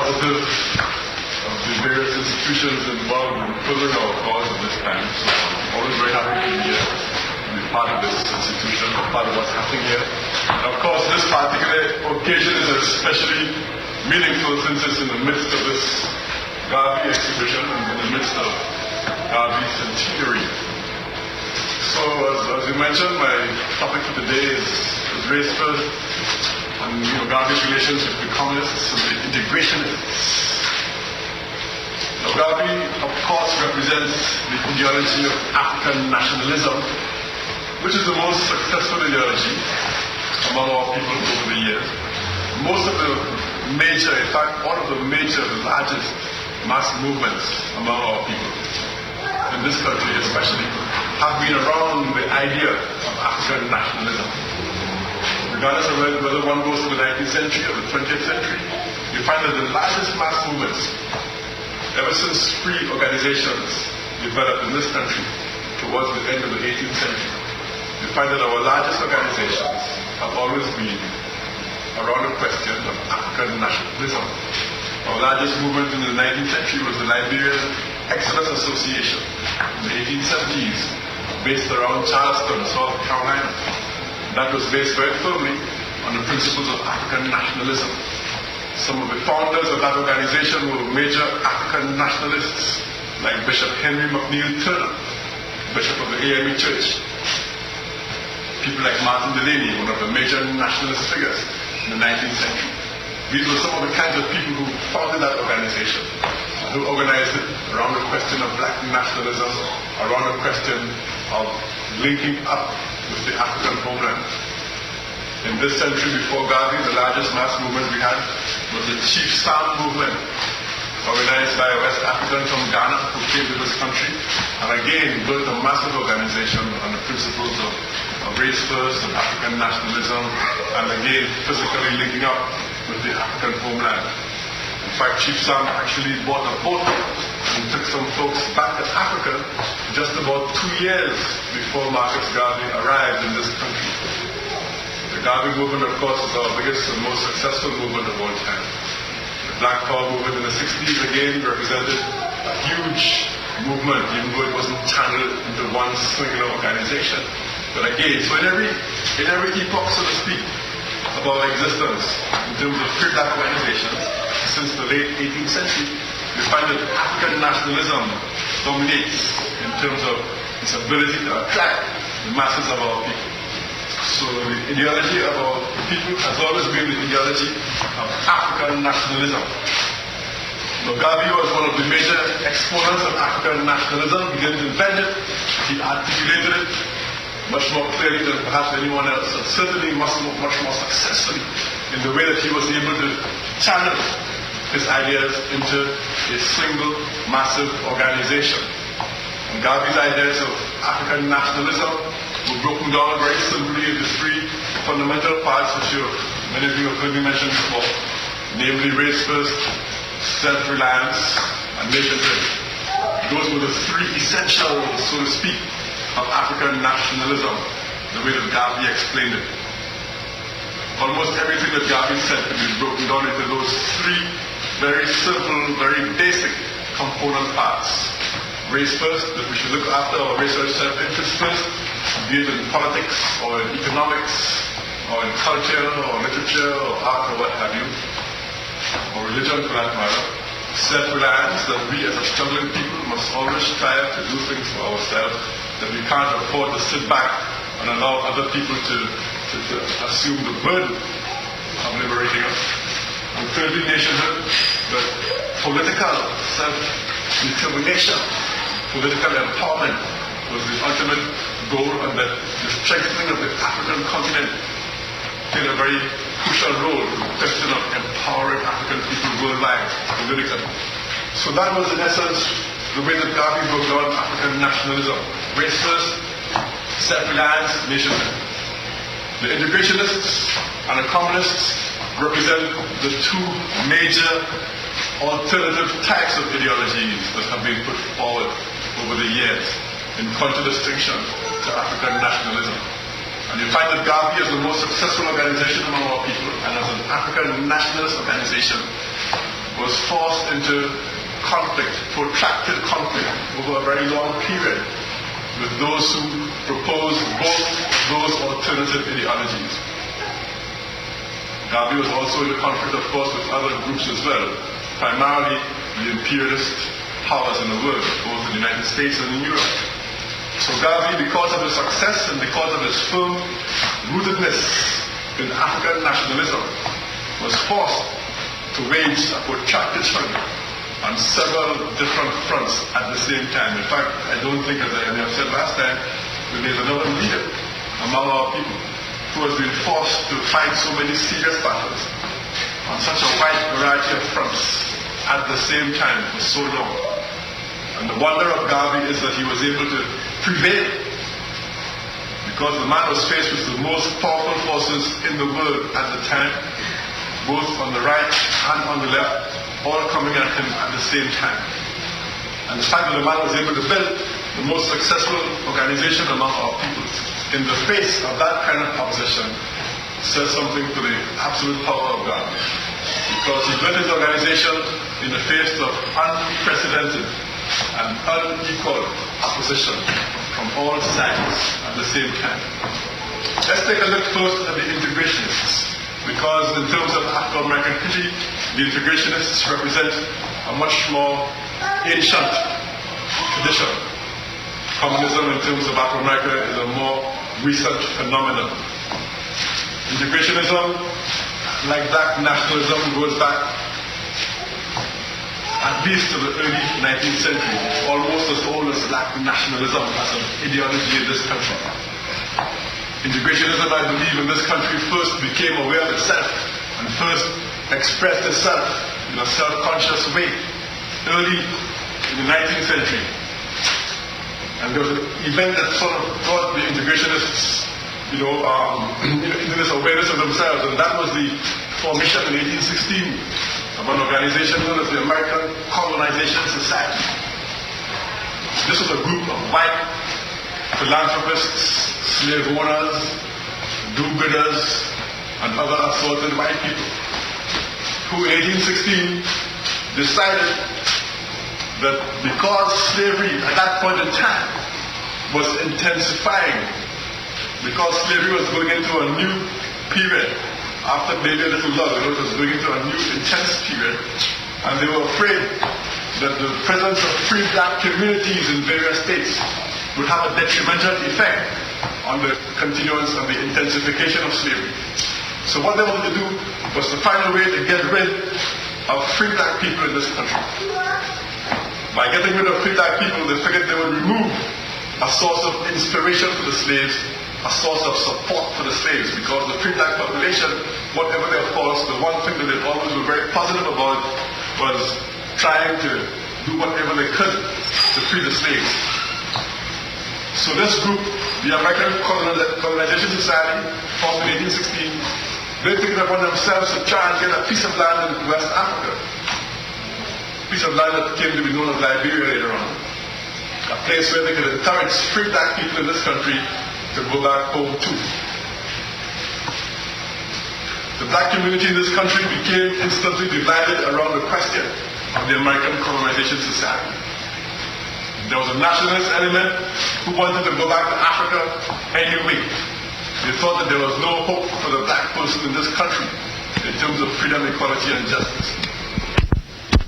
positive of the various institutions involved in furthering our cause at this time. So I'm always very happy to be here, to be part of this institution, part of what's happening here. And of course, this particular occasion is especially meaningful since it's in the midst of this Garvey exhibition and in the midst of Garvey centenary. So as you mentioned, my topic for today is race first, and Garvey's relationship with communists and the integrationists. Now, Garvey, of course, represents the ideology of African nationalism, which is the most successful ideology among our people over the years. Most of the major, in fact, all of the major, the largest mass movements among our people, in this country especially, have been around the idea of African nationalism. Regardless of whether one goes to the 19th century or the 20th century, you find that the largest mass movements, ever since free organizations developed in this country towards the end of the 18th century, you find that our largest organizations have always been around the question of African nationalism. Our largest movement in the 19th century was the Liberian Exodus Association in the 1870s, based around Charleston, South Carolina. That was based very firmly on the principles of African nationalism. Some of the founders of that organization were major African nationalists, like Bishop Henry McNeil Turner, Bishop of the AME Church. People like Martin Delany, one of the major nationalist figures in the 19th century. These were some of the kinds of people who founded that organization, who organized it around the question of black nationalism, around the question of linking up with the African homeland. In this century before Garvey, the largest mass movement we had was the Chief Sam movement, organized by a West African from Ghana who came to this country, and again built a massive organization on the principles of race first and African nationalism, and again physically linking up with the African homeland. In fact, Chief Sam actually bought a boat and took some folks back to Africa just about 2 years before Marcus Garvey arrived in this country. The Garvey movement, of course, is our biggest and most successful movement of all time. The Black Power movement in the 60s, again, represented a huge movement, even though it wasn't channeled into one singular organization. But again, so in every epoch, so to speak, of our existence, in terms of free black organizations, since the late 18th century, we find that African nationalism dominates in terms of its ability to attract the masses of our people. So the ideology of our people has always been the ideology of African nationalism. Now, Garvey was one of the major exponents of African nationalism. He didn't invent it, he articulated it much more clearly than perhaps anyone else, and certainly much more successfully in the way that he was able to channel his ideas into a single massive organization. And Garvey's ideas of African nationalism were broken down very simply into 3 fundamental parts, which many of you have heard me mention before, namely race first, self-reliance, and nationhood. Those were the 3 essentials, so to speak, of African nationalism, the way that Garvey explained it. Almost everything that Garvey said can be broken down into those 3 very simple, very basic component parts. Race first, that we should look after our racial self-interest first, be it in politics, or in economics, or in culture, or literature, or art, or what have you, or religion for that matter. Self-reliance, that we as a struggling people must always strive to do things for ourselves, that we can't afford to sit back and allow other people to assume the burden of liberating us. And thirdly, nationhood, that political self-determination, political empowerment was the ultimate goal, and that the strengthening of the African continent played a very crucial role in the question of empowering African people worldwide politically. So that was in essence the way that Garvey broke down African nationalism. Race first, self-reliance, nationhood. The integrationists and the communists represent the 2 major alternative types of ideologies that have been put forward over the years in contradistinction to African nationalism. And you find that Garvey is the most successful organization among our people, and as an African nationalist organization, was forced into conflict, protracted conflict over a very long period with those who proposed both those alternative ideologies. Garvey was also in a conflict, of course, with other groups as well, primarily the imperialist powers in the world, both in the United States and in Europe. So Garvey, because of his success and because of his firm rootedness in African nationalism, was forced to wage a protracted struggle on several different fronts at the same time. In fact, I don't think, as I have said last time, that there's another leader among our people who has been forced to fight so many serious battles on such a wide variety of fronts at the same time for so long. And the wonder of Garvey is that he was able to prevail, because the man was faced with the most powerful forces in the world at the time, both on the right and on the left, all coming at him at the same time. And the fact that the man was able to build the most successful organization among our people in the face of that kind of opposition says something to the absolute power of God. Because he built his organization in the face of unprecedented and unequal opposition from all sides at the same time. Let's take a look first at the integrationists, because in terms of Afro-American history, the integrationists represent a much more ancient tradition. Communism in terms of Afro-America is a more recent phenomenon. Integrationism, like black nationalism, goes back at least to the early 19th century, almost as old as black nationalism as an ideology in this country. Integrationism, I believe, in this country first became aware of itself and first expressed itself in a self-conscious way early in the 19th century. And there was an event that sort of brought the integrationists into this awareness of themselves, and that was the formation in 1816 of an organization known as the American Colonization Society. This was a group of white philanthropists, slave owners, do-gooders, and other assorted white people who in 1816 decided that because slavery at that point in time was intensifying, because slavery was going into a new period, after maybe a little lull, it was going into a new intense period, and they were afraid that the presence of free black communities in various states would have a detrimental effect on the continuance of the intensification of slavery. So what they wanted to do was to find a way to get rid of free black people in this country. By getting rid of free black people, they figured they would remove a source of inspiration for the slaves, a source of support for the slaves, because the free black population, whatever their faults, the one thing that they always were very positive about was trying to do whatever they could to free the slaves. So this group, the American Colonization Society, formed in 1816, they took it upon themselves to try and get a piece of land in West Africa. A piece of land that came to be known as Liberia later on. A place where they could encourage free black people in this country to go back home too. The black community in this country became instantly divided around the question of the American Colonization Society. There was a nationalist element who wanted to go back to Africa anyway. They thought that there was no hope for the black person in this country in terms of freedom, equality, and justice.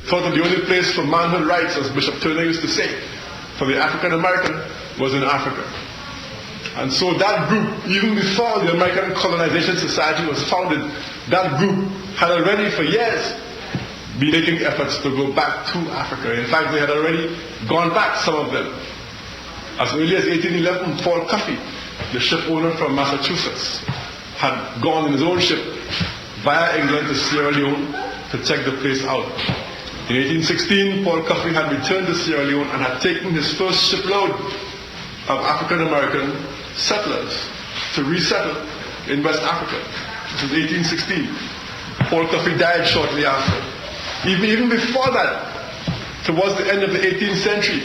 They thought that the only place for manhood rights, as Bishop Turner used to say, for the African American was in Africa. And so that group, even before the American Colonization Society was founded, that group had already for years been making efforts to go back to Africa. In fact, they had already gone back, some of them. As early as 1811, Paul Coffey, the ship owner from Massachusetts, had gone in his own ship via England to Sierra Leone to check the place out. In 1816, Paul Coffey had returned to Sierra Leone and had taken his first shipload of African American settlers to resettle in West Africa. This was 1816. Paul Coffey died shortly after. Even before that, towards the end of the 18th century,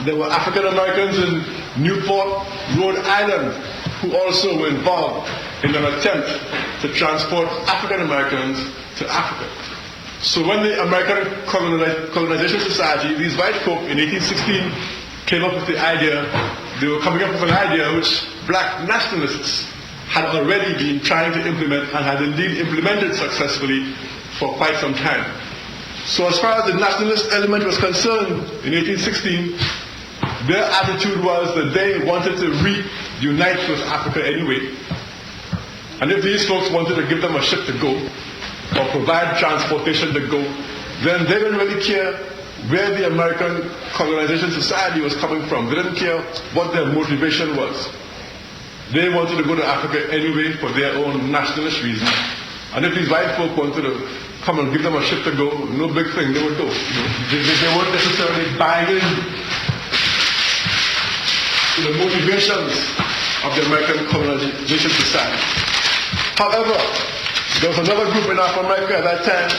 there were African Americans in Newport, Rhode Island, who also were involved in an attempt to transport African Americans to Africa. So when the American Colonization Society, these white folk in 1816 came up with the idea, they were coming up with an idea which black nationalists had already been trying to implement and had indeed implemented successfully for quite some time. So as far as the nationalist element was concerned in 1816, their attitude was that they wanted to reunite with Africa anyway. And if these folks wanted to give them a ship to go, or provide transportation to go, then they didn't really care where the American Colonization Society was coming from. They didn't care what their motivation was. They wanted to go to Africa anyway for their own nationalist reasons. And if these white folk wanted to come and give them a ship to go, no big thing, they would go. They weren't necessarily buying into the motivations of the American Colonization Society. However, there was another group in North America at that time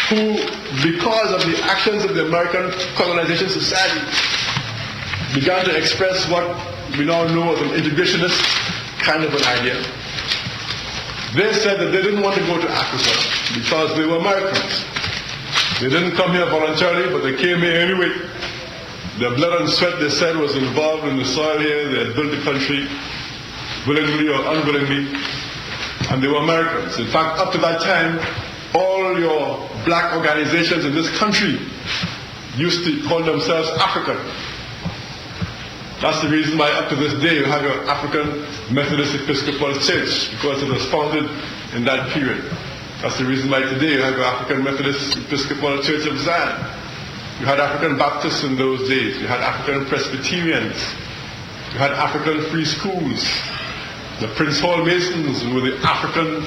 who, because of the actions of the American Colonization Society, began to express what we now know as an integrationist kind of an idea. They said that they didn't want to go to Africa because they were Americans. They didn't come here voluntarily, but they came here anyway. Their blood and sweat, they said, was involved in the soil here. They had built the country willingly or unwillingly, and they were Americans. In fact, up to that time, all your black organizations in this country used to call themselves African. That's the reason why up to this day you have your African Methodist Episcopal Church, because it was founded in that period. That's the reason why today you have your African Methodist Episcopal Church of Zion. You had African Baptists in those days. You had African Presbyterians. You had African free schools. The Prince Hall Masons were the African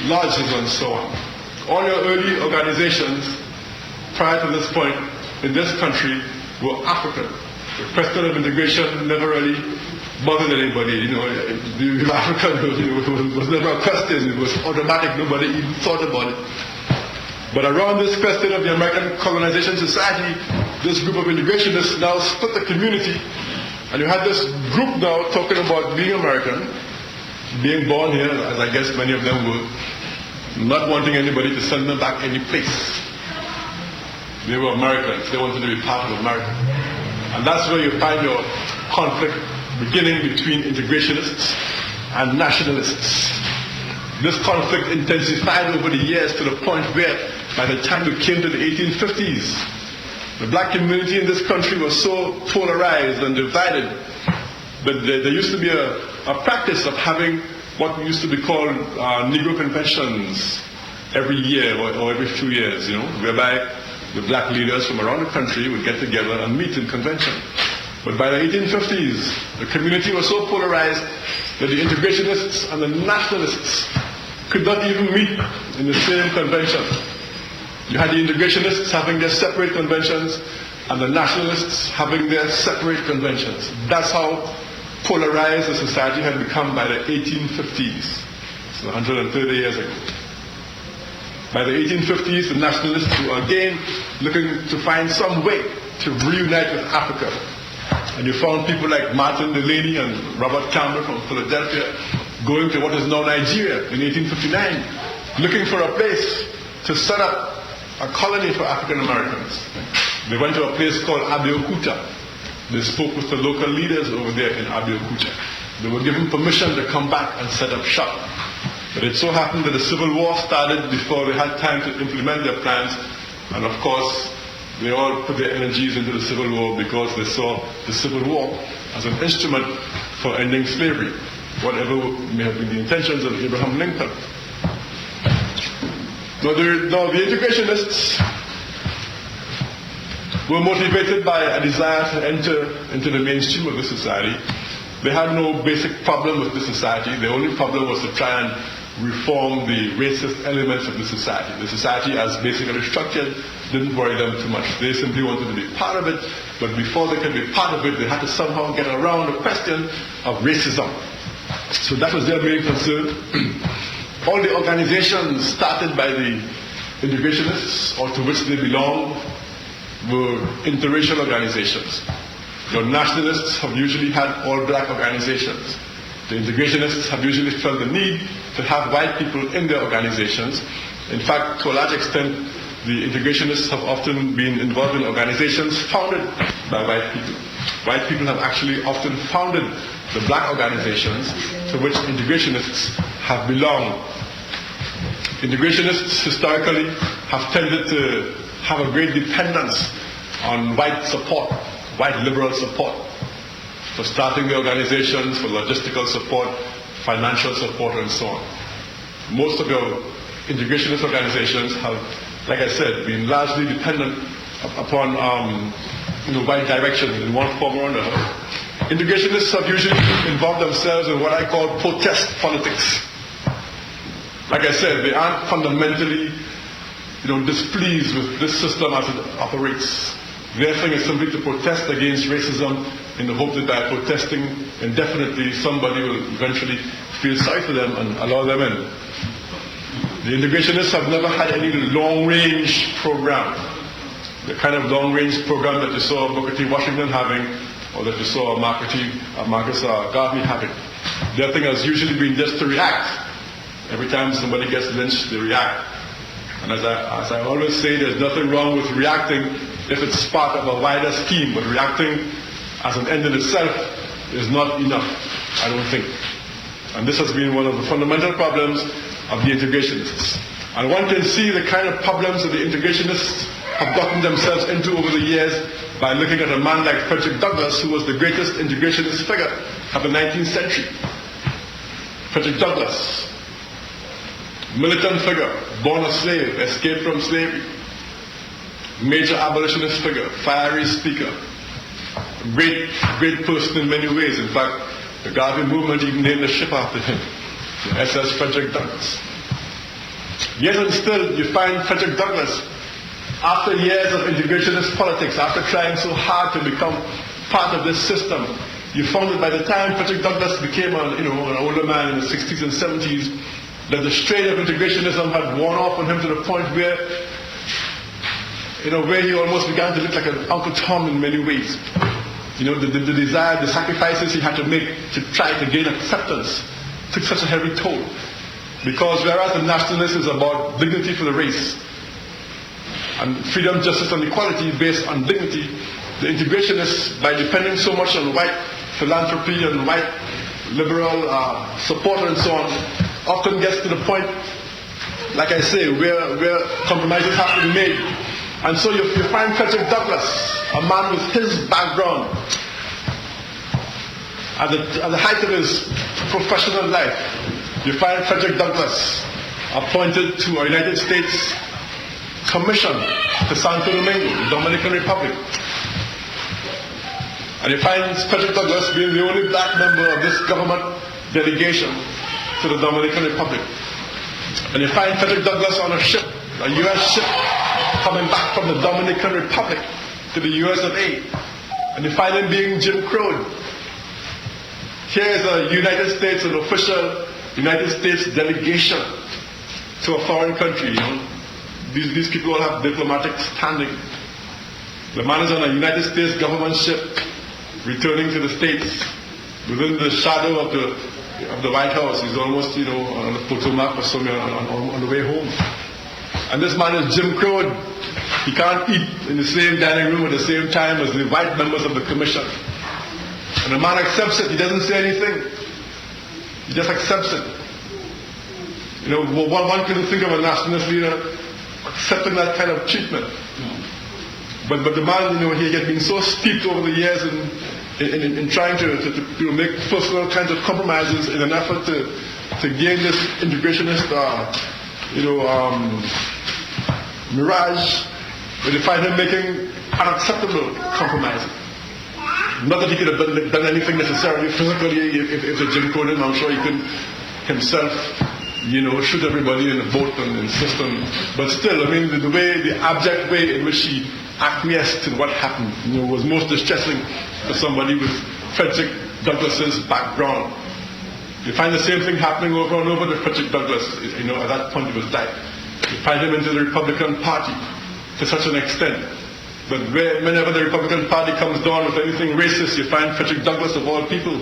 lodges and so on. All your early organizations prior to this point in this country were African. The question of integration never really bothered anybody. The African was never a question. It was automatic. Nobody even thought about it. But around this question of the American Colonization Society, this group of integrationists now split the community, and you had this group now talking about being American, being born here, as I guess many of them were, not wanting anybody to send them back any place. They were Americans. They wanted to be part of America. And that's where you find your conflict beginning between integrationists and nationalists. This conflict intensified over the years to the point where, by the time we came to the 1850s, the black community in this country was so polarized and divided that there used to be a practice of having what used to be called Negro conventions every year or every few years, whereby the black leaders from around the country would get together and meet in convention. But by the 1850s, the community was so polarized that the integrationists and the nationalists could not even meet in the same convention. You had the integrationists having their separate conventions and the nationalists having their separate conventions. That's how polarized the society had become by the 1850s, so 130 years ago. By the 1850s, the nationalists were again looking to find some way to reunite with Africa. And you found people like Martin Delaney and Robert Campbell from Philadelphia going to what is now Nigeria in 1859, looking for a place to set up a colony for African Americans. They went to a place called Abeokuta. They spoke with the local leaders over there in Abeokuta. They were given permission to come back and set up shop. But it so happened that the Civil War started before they had time to implement their plans, and of course they all put their energies into the Civil War because they saw the Civil War as an instrument for ending slavery, whatever may have been the intentions of Abraham Lincoln. Now the integrationists were motivated by a desire to enter into the mainstream of the society. They had no basic problem with the society. The only problem was to try and reform the racist elements of the society. The society, as basically structured, didn't worry them too much. They simply wanted to be part of it, but before they could be part of it, they had to somehow get around the question of racism. So that was their main concern. All the organizations started by the integrationists, or to which they belonged, were interracial organizations. The nationalists have usually had all black organizations. The integrationists have usually felt the need to have white people in their organizations, In fact, to a large extent, the integrationists have often been involved in organizations founded by white people. White people have actually often founded the black organizations to which integrationists have belonged. Integrationists historically have tended to have a great dependence on white support, white liberal support, for starting the organizations, for logistical support, financial support, and so on. Most of your integrationist organizations have, like I said, been largely dependent upon white direction in one form or another. Integrationists have usually involved themselves in what I call protest politics. Like I said, they aren't fundamentally displeased with this system as it operates. Their thing is simply to protest against racism in the hope that by protesting indefinitely somebody will eventually feel sorry for them and allow them in. The integrationists have never had any long-range program. The kind of long-range program that you saw Booker T. Washington having, or that you saw Marcus Garvey having. Their thing has usually been just to react. Every time somebody gets lynched, they react. And as I always say, there's nothing wrong with reacting if it's part of a wider scheme, but reacting as an end in itself is not enough, I don't think. And this has been one of the fundamental problems of the integrationists. And one can see the kind of problems that the integrationists have gotten themselves into over the years by looking at a man like Frederick Douglass, who was the greatest integrationist figure of the 19th century. Frederick Douglass, militant figure, born a slave, escaped from slavery, major abolitionist figure, fiery speaker, great person in many ways. In fact, the Garvey movement even named a ship after him, the SS Frederick Douglass. Yet and still, you find Frederick Douglass, after years of integrationist politics, after trying so hard to become part of this system, you found that by the time Frederick Douglass became an older man in the 60s and 70s, that the strain of integrationism had worn off on him to the point where he almost began to look like an Uncle Tom in many ways. The desire, the sacrifices he had to make to try to gain acceptance took such a heavy toll. Because whereas the nationalist is about dignity for the race, and freedom, justice, and equality based on dignity, the integrationists, by depending so much on white philanthropy and white liberal support and so on, often gets to the point, like I say, where compromises have to be made. And so you find Frederick Douglass, a man with his background, at the height of his professional life. You find Frederick Douglass appointed to a United States commission to Santo Domingo, the Dominican Republic. And you find Frederick Douglass being the only black member of this government delegation to the Dominican Republic. And you find Frederick Douglass on a ship, a U.S. ship, coming back from the Dominican Republic to the U.S. of A. And you find him being Jim Crowed. Here is an official United States delegation to a foreign country. These people all have diplomatic standing. The man is on a United States government ship returning to the States within the shadow of the White House. He's almost, on the Potomac or somewhere on the way home. And this man is Jim Crowed. He can't eat in the same dining room at the same time as the white members of the commission. And the man accepts it. He doesn't say anything. He just accepts it. One couldn't think of a nationalist leader accepting that kind of treatment. But the man, he had been so steeped over the years in trying to make personal kinds of compromises in an effort to gain this integrationist, mirage, where they find him making unacceptable compromises. Not that he could have done anything necessarily physically if the Jim Crow, I'm sure he could himself, shoot everybody in the boat and insist on. But still, the abject way in which he acquiesced in what happened, was most distressing for somebody with Frederick Douglass's background. You find the same thing happening over and over to Frederick Douglass, at that point of his life. You find him into the Republican Party to such an extent. But whenever the Republican Party comes down with anything racist, you find Frederick Douglass, of all people,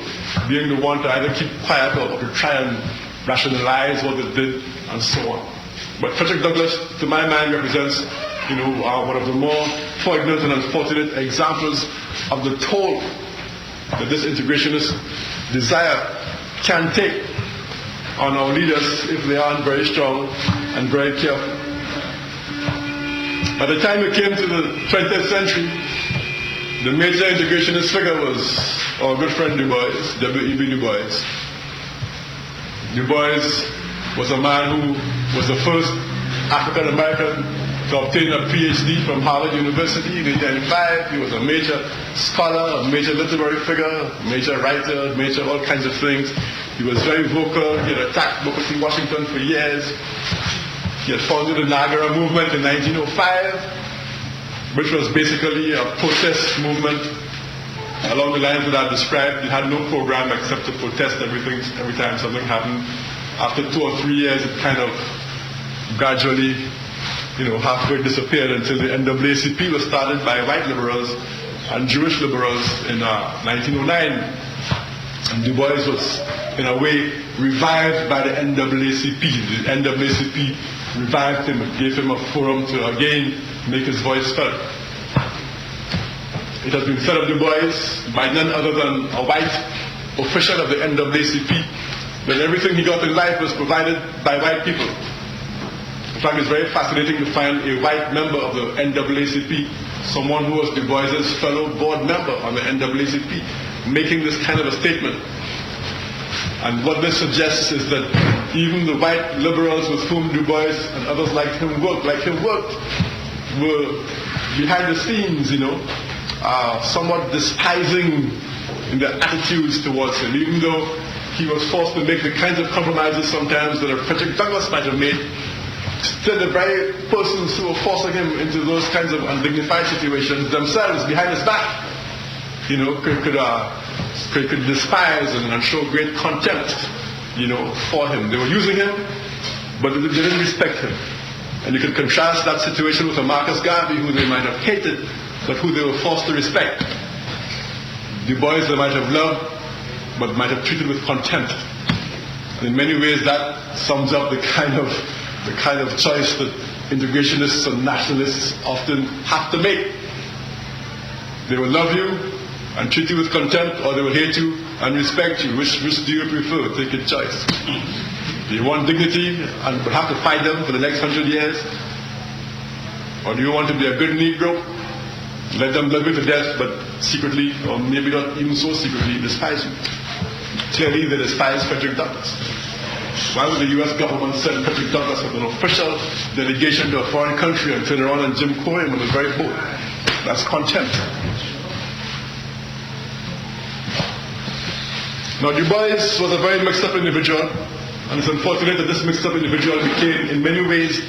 being the one to either keep quiet or to try and rationalize what they did and so on. But Frederick Douglass, to my mind, represents, one of the more poignant and unfortunate examples of the toll that this integrationist desire can take on our leaders if they aren't very strong and very careful. By the time we came to the 20th century, the major integrationist figure was our good friend Du Bois, W.E.B. Du Bois. Du Bois was a man who was the first African American to obtain a PhD from Harvard University in 1895. He was a major scholar, a major literary figure, major writer, major all kinds of things. He was very vocal. He had attacked Booker T. Washington for years. He had founded the Niagara movement in 1905, which was basically a protest movement along the lines that I described. He had no program except to protest every time something happened. After 2 or 3 years, it kind of gradually, halfway disappeared until the NAACP was started by white liberals and Jewish liberals in 1909. And Du Bois was, in a way, revived by the NAACP. The NAACP revived him and gave him a forum to again make his voice felt. It has been said of Du Bois by none other than a white official of the NAACP that everything he got in life was provided by white people. In fact, it's very fascinating to find a white member of the NAACP, someone who was Du Bois's fellow board member on the NAACP, making this kind of a statement. And what this suggests is that even the white liberals with whom Du Bois and others like him worked, were behind the scenes, somewhat despising in their attitudes towards him, even though he was forced to make the kinds of compromises sometimes that Frederick Douglass might have made. Still, the very persons who were forcing him into those kinds of undignified situations themselves, behind his back, could despise and show great contempt, for him. They were using him, but they didn't respect him. And you can contrast that situation with a Marcus Garvey, who they might have hated, but who they were forced to respect. Du Bois they might have loved, but might have treated with contempt. And in many ways, that sums up the kind of choice that integrationists and nationalists often have to make. They will love you and treat you with contempt, or they will hate you and respect you. Which do you prefer? Take your choice. Do you want dignity and will have to fight them for the next 100 years? Or do you want to be a good Negro? Let them love you to death, but secretly, or maybe not even so secretly, despise you. Clearly, they despise Frederick Douglass. Why would the U.S. government send Frederick Douglass with an official delegation to a foreign country and turn around and Jim Crow him on the very boat? That's contempt. Now, Du Bois was a very mixed-up individual, and it's unfortunate that this mixed-up individual became, in many ways,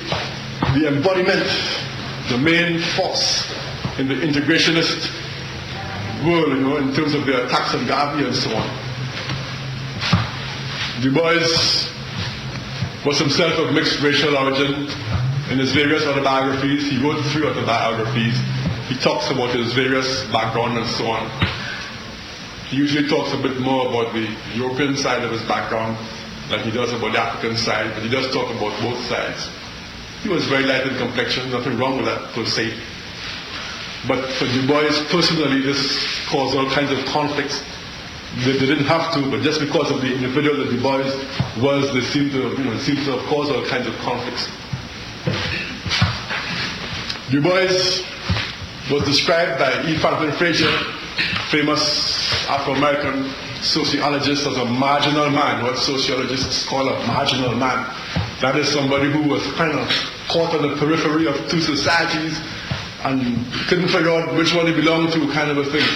the embodiment, the main force in the integrationist world, in terms of their attacks on Garvey and so on. Du Bois was himself of mixed racial origin. In his various autobiographies, he wrote 3 autobiographies. He talks about his various background and so on. He usually talks a bit more about the European side of his background than he does about the African side, but he does talk about both sides. He was very light in complexion, nothing wrong with that per se. But for Du Bois personally, this caused all kinds of conflicts. They didn't have to, but just because of the individual that Du Bois was, they seemed to have caused all kinds of conflicts. Du Bois was described by E. Franklin Frazier, famous Afro-American sociologist, as a marginal man. What sociologists call a marginal man. That is somebody who was kind of caught on the periphery of 2 societies and couldn't figure out which one he belonged to, kind of a thing.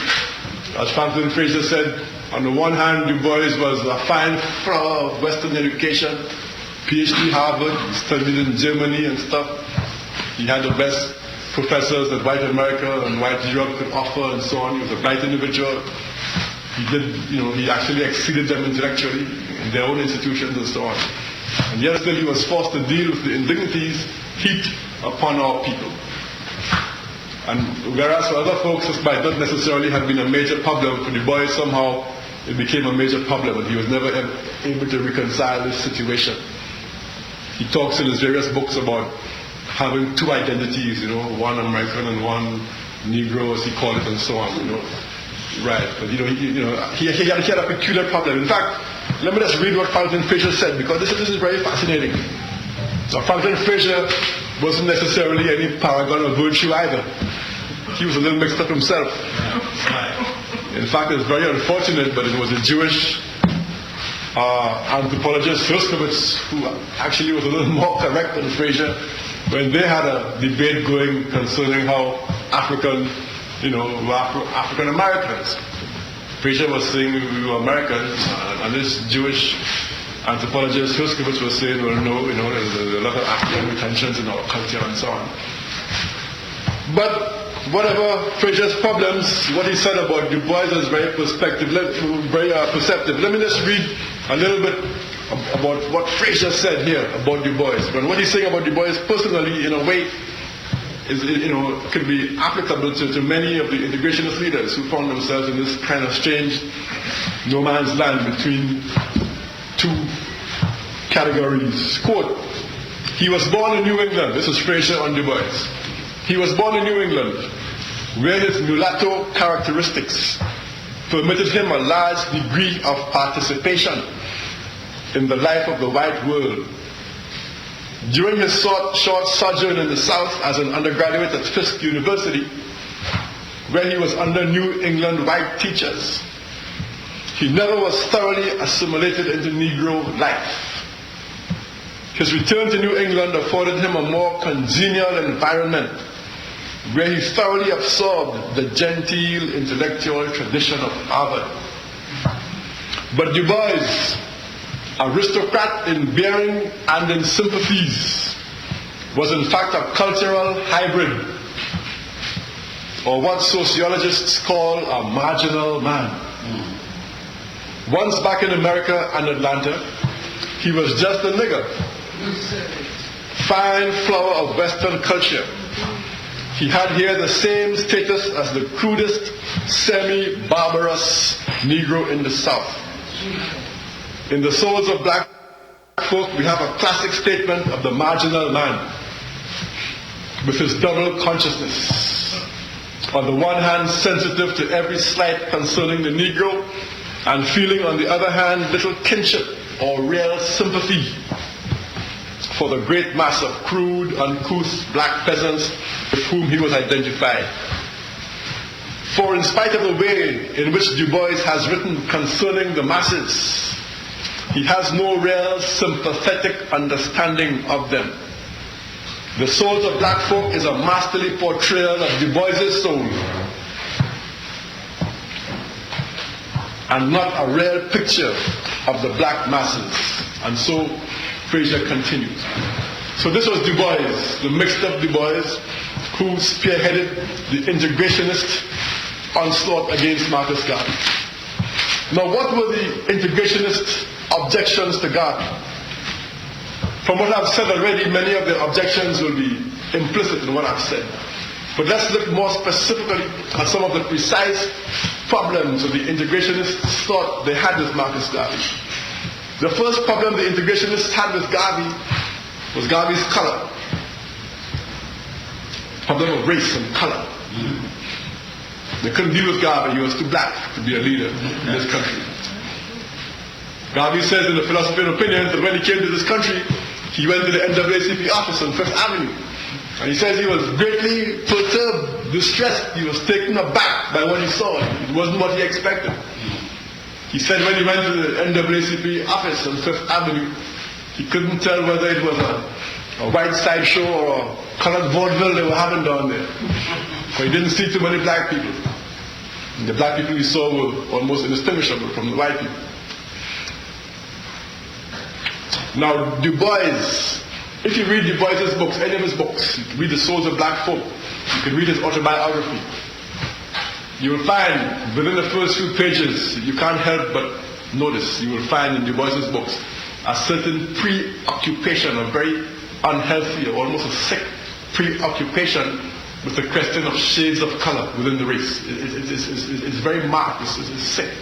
As Franklin Frazier said, on the one hand, Du Bois was a fine flower of Western education, PhD Harvard, studied in Germany and stuff. He had the best professors that white America and white Europe could offer and so on. He was a bright individual. He actually exceeded them intellectually in their own institutions and so on. And yet still he was forced to deal with the indignities heaped upon our people. And whereas for other folks this might not necessarily have been a major problem, for Du Bois somehow it became a major problem, and he was never able to reconcile this situation. He talks in his various books about having two identities, one American and one Negro, as he called it, and so on, Right, but he had a peculiar problem. In fact, let me just read what Franklin Fraser said, because this is very fascinating. Now, Franklin Fraser wasn't necessarily any paragon of virtue either. He was a little mixed up himself. In fact, it's very unfortunate, but it was a Jewish anthropologist, Herskovitz, who actually was a little more correct than Fraser, when they had a debate going concerning how African Americans. Fraser was saying we were Americans, and this Jewish anthropologist Herskovitz was saying, well, no, there's a lot of African tensions in our culture and so on. But whatever Fraser's problems, what he said about Du Bois is very perceptive. Let me just read a little bit about what Fraser said here about Du Bois. But what he's saying about Du Bois personally, in a way, is could be applicable to many of the integrationist leaders who found themselves in this kind of strange no man's land between two categories. Quote, he was born in New England. This is Fraser on Du Bois. He was born in New England, where his mulatto characteristics permitted him a large degree of participation in the life of the white world. During his short sojourn in the South as an undergraduate at Fisk University, where he was under New England white teachers, he never was thoroughly assimilated into Negro life. His return to New England afforded him a more congenial environment, where he thoroughly absorbed the genteel intellectual tradition of Harvard. But Du Bois, aristocrat in bearing and in sympathies, was in fact a cultural hybrid, or what sociologists call a marginal man. Once back in America and Atlanta, he was just a nigger, fine flower of Western culture. He had here the same status as the crudest, semi-barbarous Negro in the South. In the souls of black folk, we have a classic statement of the marginal man with his double consciousness. On the one hand, sensitive to every slight concerning the Negro, and feeling on the other hand little kinship or real sympathy for the great mass of crude, uncouth black peasants with whom he was identified. For in spite of the way in which Du Bois has written concerning the masses, he has no real sympathetic understanding of them. The Souls of Black Folk is a masterly portrayal of Du Bois' soul, and not a real picture of the black masses. And so Fraser continues. So this was Du Bois, the mixed up Du Bois, who spearheaded the integrationist onslaught against Marcus Garvey. Now, what were the integrationist objections to Garvey? From what I've said already, many of the objections will be implicit in what I've said. But let's look more specifically at some of the precise problems of the integrationists thought they had with Marcus Garvey. The first problem the integrationists had with Garvey was Garvey's color. Problem of race and color. They couldn't deal with Garvey. He was too black to be a leader in this country. Garvey says in the Philosophy and Opinions that when he came to this country, he went to the NAACP office on Fifth Avenue. And he says he was greatly perturbed, distressed. He was taken aback by what he saw. It wasn't what he expected. He said when he went to the NAACP office on Fifth Avenue, he couldn't tell whether it was a white sideshow or a colored vaudeville they were having down there. But he didn't see too many black people. And the black people he saw were almost indistinguishable from the white people. Now, Du Bois, if you read Du Bois' books, any of his books, you can read The Souls of Black Folk, you can read his autobiography, you will find within the first few pages, you can't help but notice, you will find in Du Bois' books a certain preoccupation, a very unhealthy, or almost a sick preoccupation with the question of shades of color within the race. It's very marked, it's sick.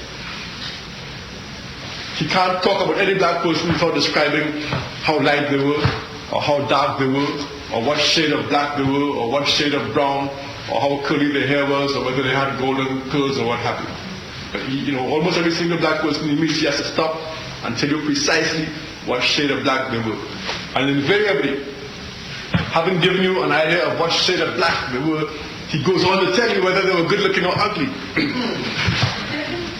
He can't talk about any black person without describing how light they were, or how dark they were, or what shade of black they were, or what shade of brown, or how curly their hair was, or whether they had golden curls or what have you. But almost every single black person he meets, he has to stop and tell you precisely what shade of black they were. And invariably, having given you an idea of what shade of black they were, he goes on to tell you whether they were good looking or ugly.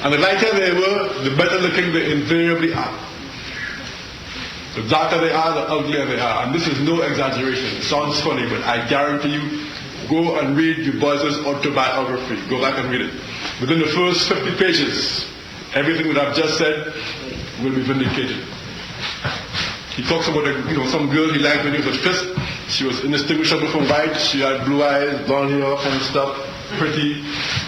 And the lighter they were, the better looking they invariably are. The darker they are, the uglier they are. And this is no exaggeration. It sounds funny, but I guarantee you, go and read Du Bois's autobiography. Go back and read it. Within the first 50 pages, everything that I've just said will be vindicated. He talks about some girl he liked when he was a fist. She was indistinguishable from white. She had blue eyes, blonde hair, and stuff, pretty.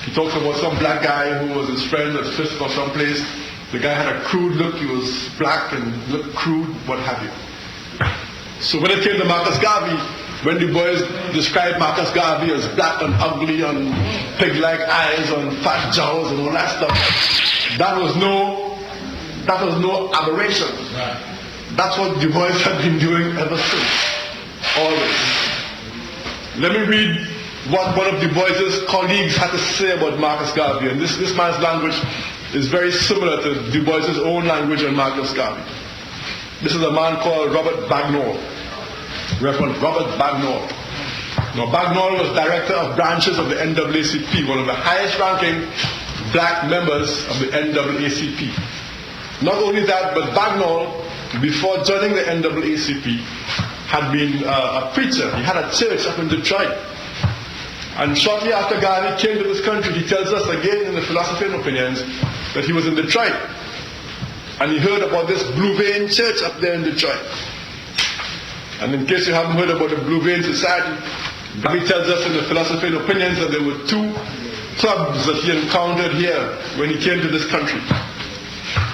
He talks about some black guy who was his friend at fist from someplace. The guy had a crude look. He was black and looked crude, what have you. So when it came to Marcus Garvey, when Du Bois described Marcus Garvey as black and ugly and pig-like eyes and fat jaws and all that stuff, that was no aberration. Right. That's what Du Bois had been doing ever since. Always. Let me read what one of Du Bois's colleagues had to say about Marcus Garvey. And this man's language is very similar to Du Bois's own language on Marcus Garvey. This is a man called Robert Bagnall. Reverend Robert Bagnall. Now, Bagnall was director of branches of the NAACP, one of the highest ranking black members of the NAACP. Not only that, but Bagnall, before joining the NAACP, had been a preacher. He had a church up in Detroit. And shortly after Garvey came to this country, he tells us again in the Philosophy and Opinions that he was in Detroit. And he heard about this Blue Vein church up there in Detroit. And in case you haven't heard about the Blue Vein Society, Garvey tells us in the Philosophy and Opinions that there were two clubs that he encountered here when he came to this country.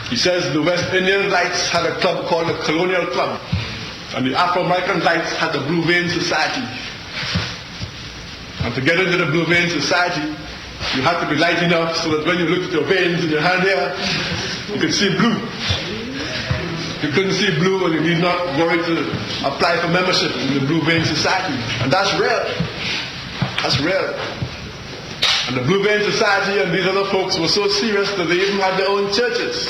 He says the West Indian Lights had a club called the Colonial Club, and the Afro-American Lights had the Blue Vein Society. And to get into the Blue Vein Society, you had to be light enough so that when you looked at your veins in your hand here, you could see blue. You couldn't see blue, and you need not worry to apply for membership in the Blue Vein Society. And that's rare. That's rare. And the Blue Vein Society and these other folks were so serious that they even had their own churches.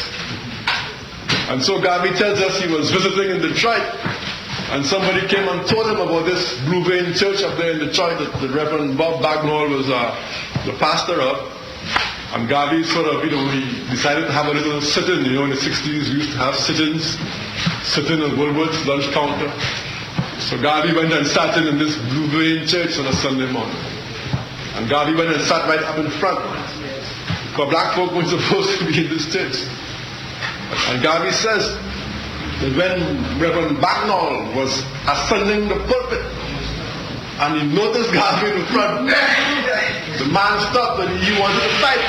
And so Garvey tells us he was visiting in Detroit, and somebody came and told him about this Blue Vein church up there in Detroit that the Reverend Bob Bagnall was the pastor of. And Garvey sort of, he decided to have a little sit-in. In the 60s we used to have sit-ins, sit-in at Woolworth's lunch counter. So Garvey went and sat in this Blue Vein church on a Sunday morning. And Garvey went and sat right up in front. Because black folk weren't supposed to be in this church. And Garvey says that when Reverend Bagnall was ascending the pulpit, and he noticed Garvey in the front, the man stopped and he wanted to fight.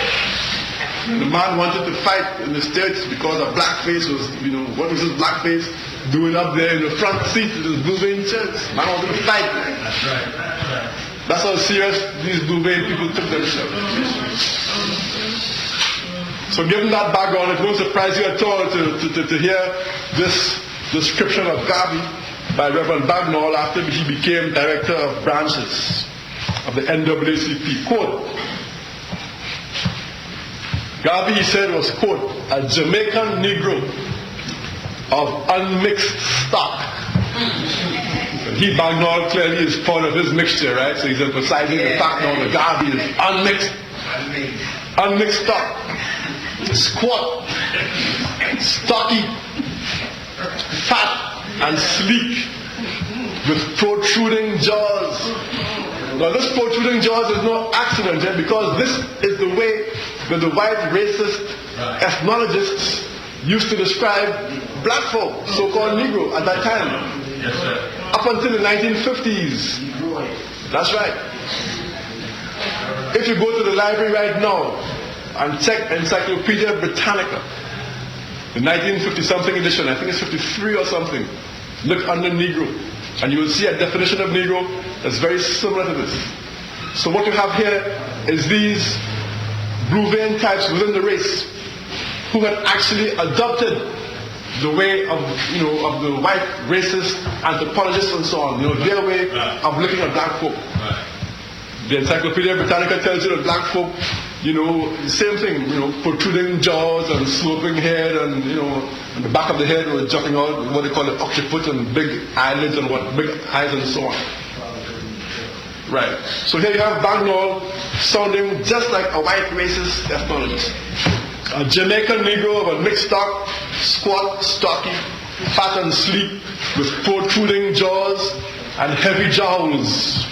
The man wanted to fight in the church because a blackface was, what was this blackface doing up there in the front seat of this Blue Vein church? The man wanted to fight. That's right. That's how serious these Blue Vein people took themselves. So given that background, it won't surprise you at all to hear this description of Garvey by Reverend Bagnall after he became director of branches of the NAACP. Quote, Garvey, he said, was, quote, a Jamaican Negro of unmixed stock. And he, Bagnall, clearly is part of his mixture, right? So he's emphasizing the fact now that Garvey is unmixed stock. Squat, stocky, fat, and sleek, with protruding jaws. Now this protruding jaws is no accident, because this is the way that the white racist ethnologists used to describe black folk, so-called Negro, at that time. Yes, sir. Up until the 1950s. That's right. If you go to the library right now and check Encyclopedia Britannica, the 1950-something edition, I think it's 53 or something, look under Negro, and you will see a definition of Negro that's very similar to this. So what you have here is these Blue Vein types within the race who had actually adopted the way of the white racist anthropologists and so on, their way of looking at black folk. The Encyclopedia Britannica tells you that black folk, same thing, protruding jaws and sloping head, and and the back of the head was jutting out, what they call an occiput, and big eyelids and big eyes and so on. Right. So here you have Bagnall sounding just like a white racist ethnologist. A Jamaican Negro of a mixed stock, squat, stocky, fat and sleek, with protruding jaws and heavy jowls.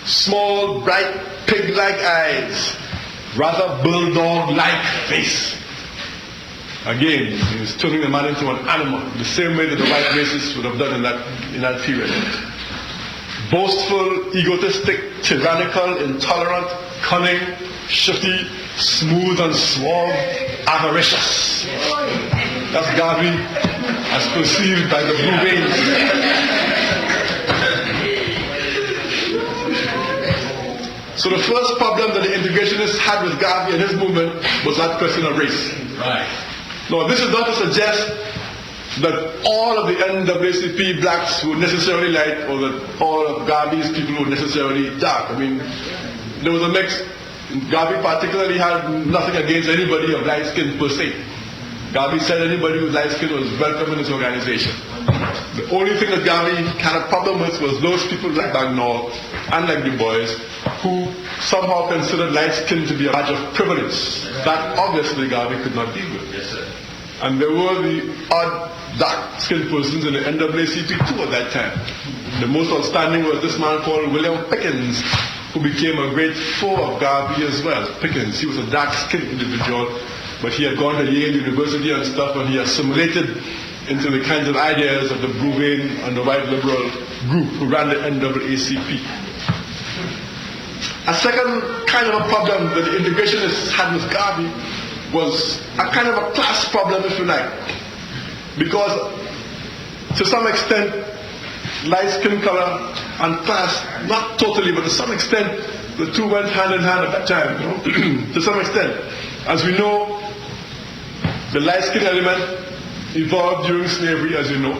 Small, bright, pig-like eyes. Rather bulldog-like face. Again, he was turning the man into an animal, the same way that the white racists would have done in that period. Boastful, egotistic, tyrannical, intolerant, cunning, shifty, smooth and suave, avaricious. That's Garvey as perceived by the blue veins. So the first problem that the integrationists had with Garvey and his movement was that question of race. Right. Now, this is not to suggest that all of the NAACP blacks were necessarily light, or that all of Garvey's people were necessarily dark. I mean, there was a mix. Garvey particularly had nothing against anybody of light skin per se. Garvey said anybody with light skin was welcome in his organization. The only thing that Garvey had a problem with was those people like Bagnall and like Du Bois who somehow considered light skin to be a badge of privilege. That obviously Garvey could not deal with. Yes, sir. And there were the odd dark-skinned persons in the NAACP too at that time. The most outstanding was this man called William Pickens, who became a great foe of Garvey as well. Pickens, he was a dark-skinned individual, but he had gone to Yale University and stuff, and he assimilated into the kinds of ideas of the Bruvain and the white liberal group who ran the NAACP. A second kind of a problem that the integrationists had with Garvey was a kind of a class problem, if you like. Because to some extent, light skin color and class, not totally, but to some extent, the two went hand in hand at that time, to some extent. As we know, the light skin element evolved during slavery, as you know.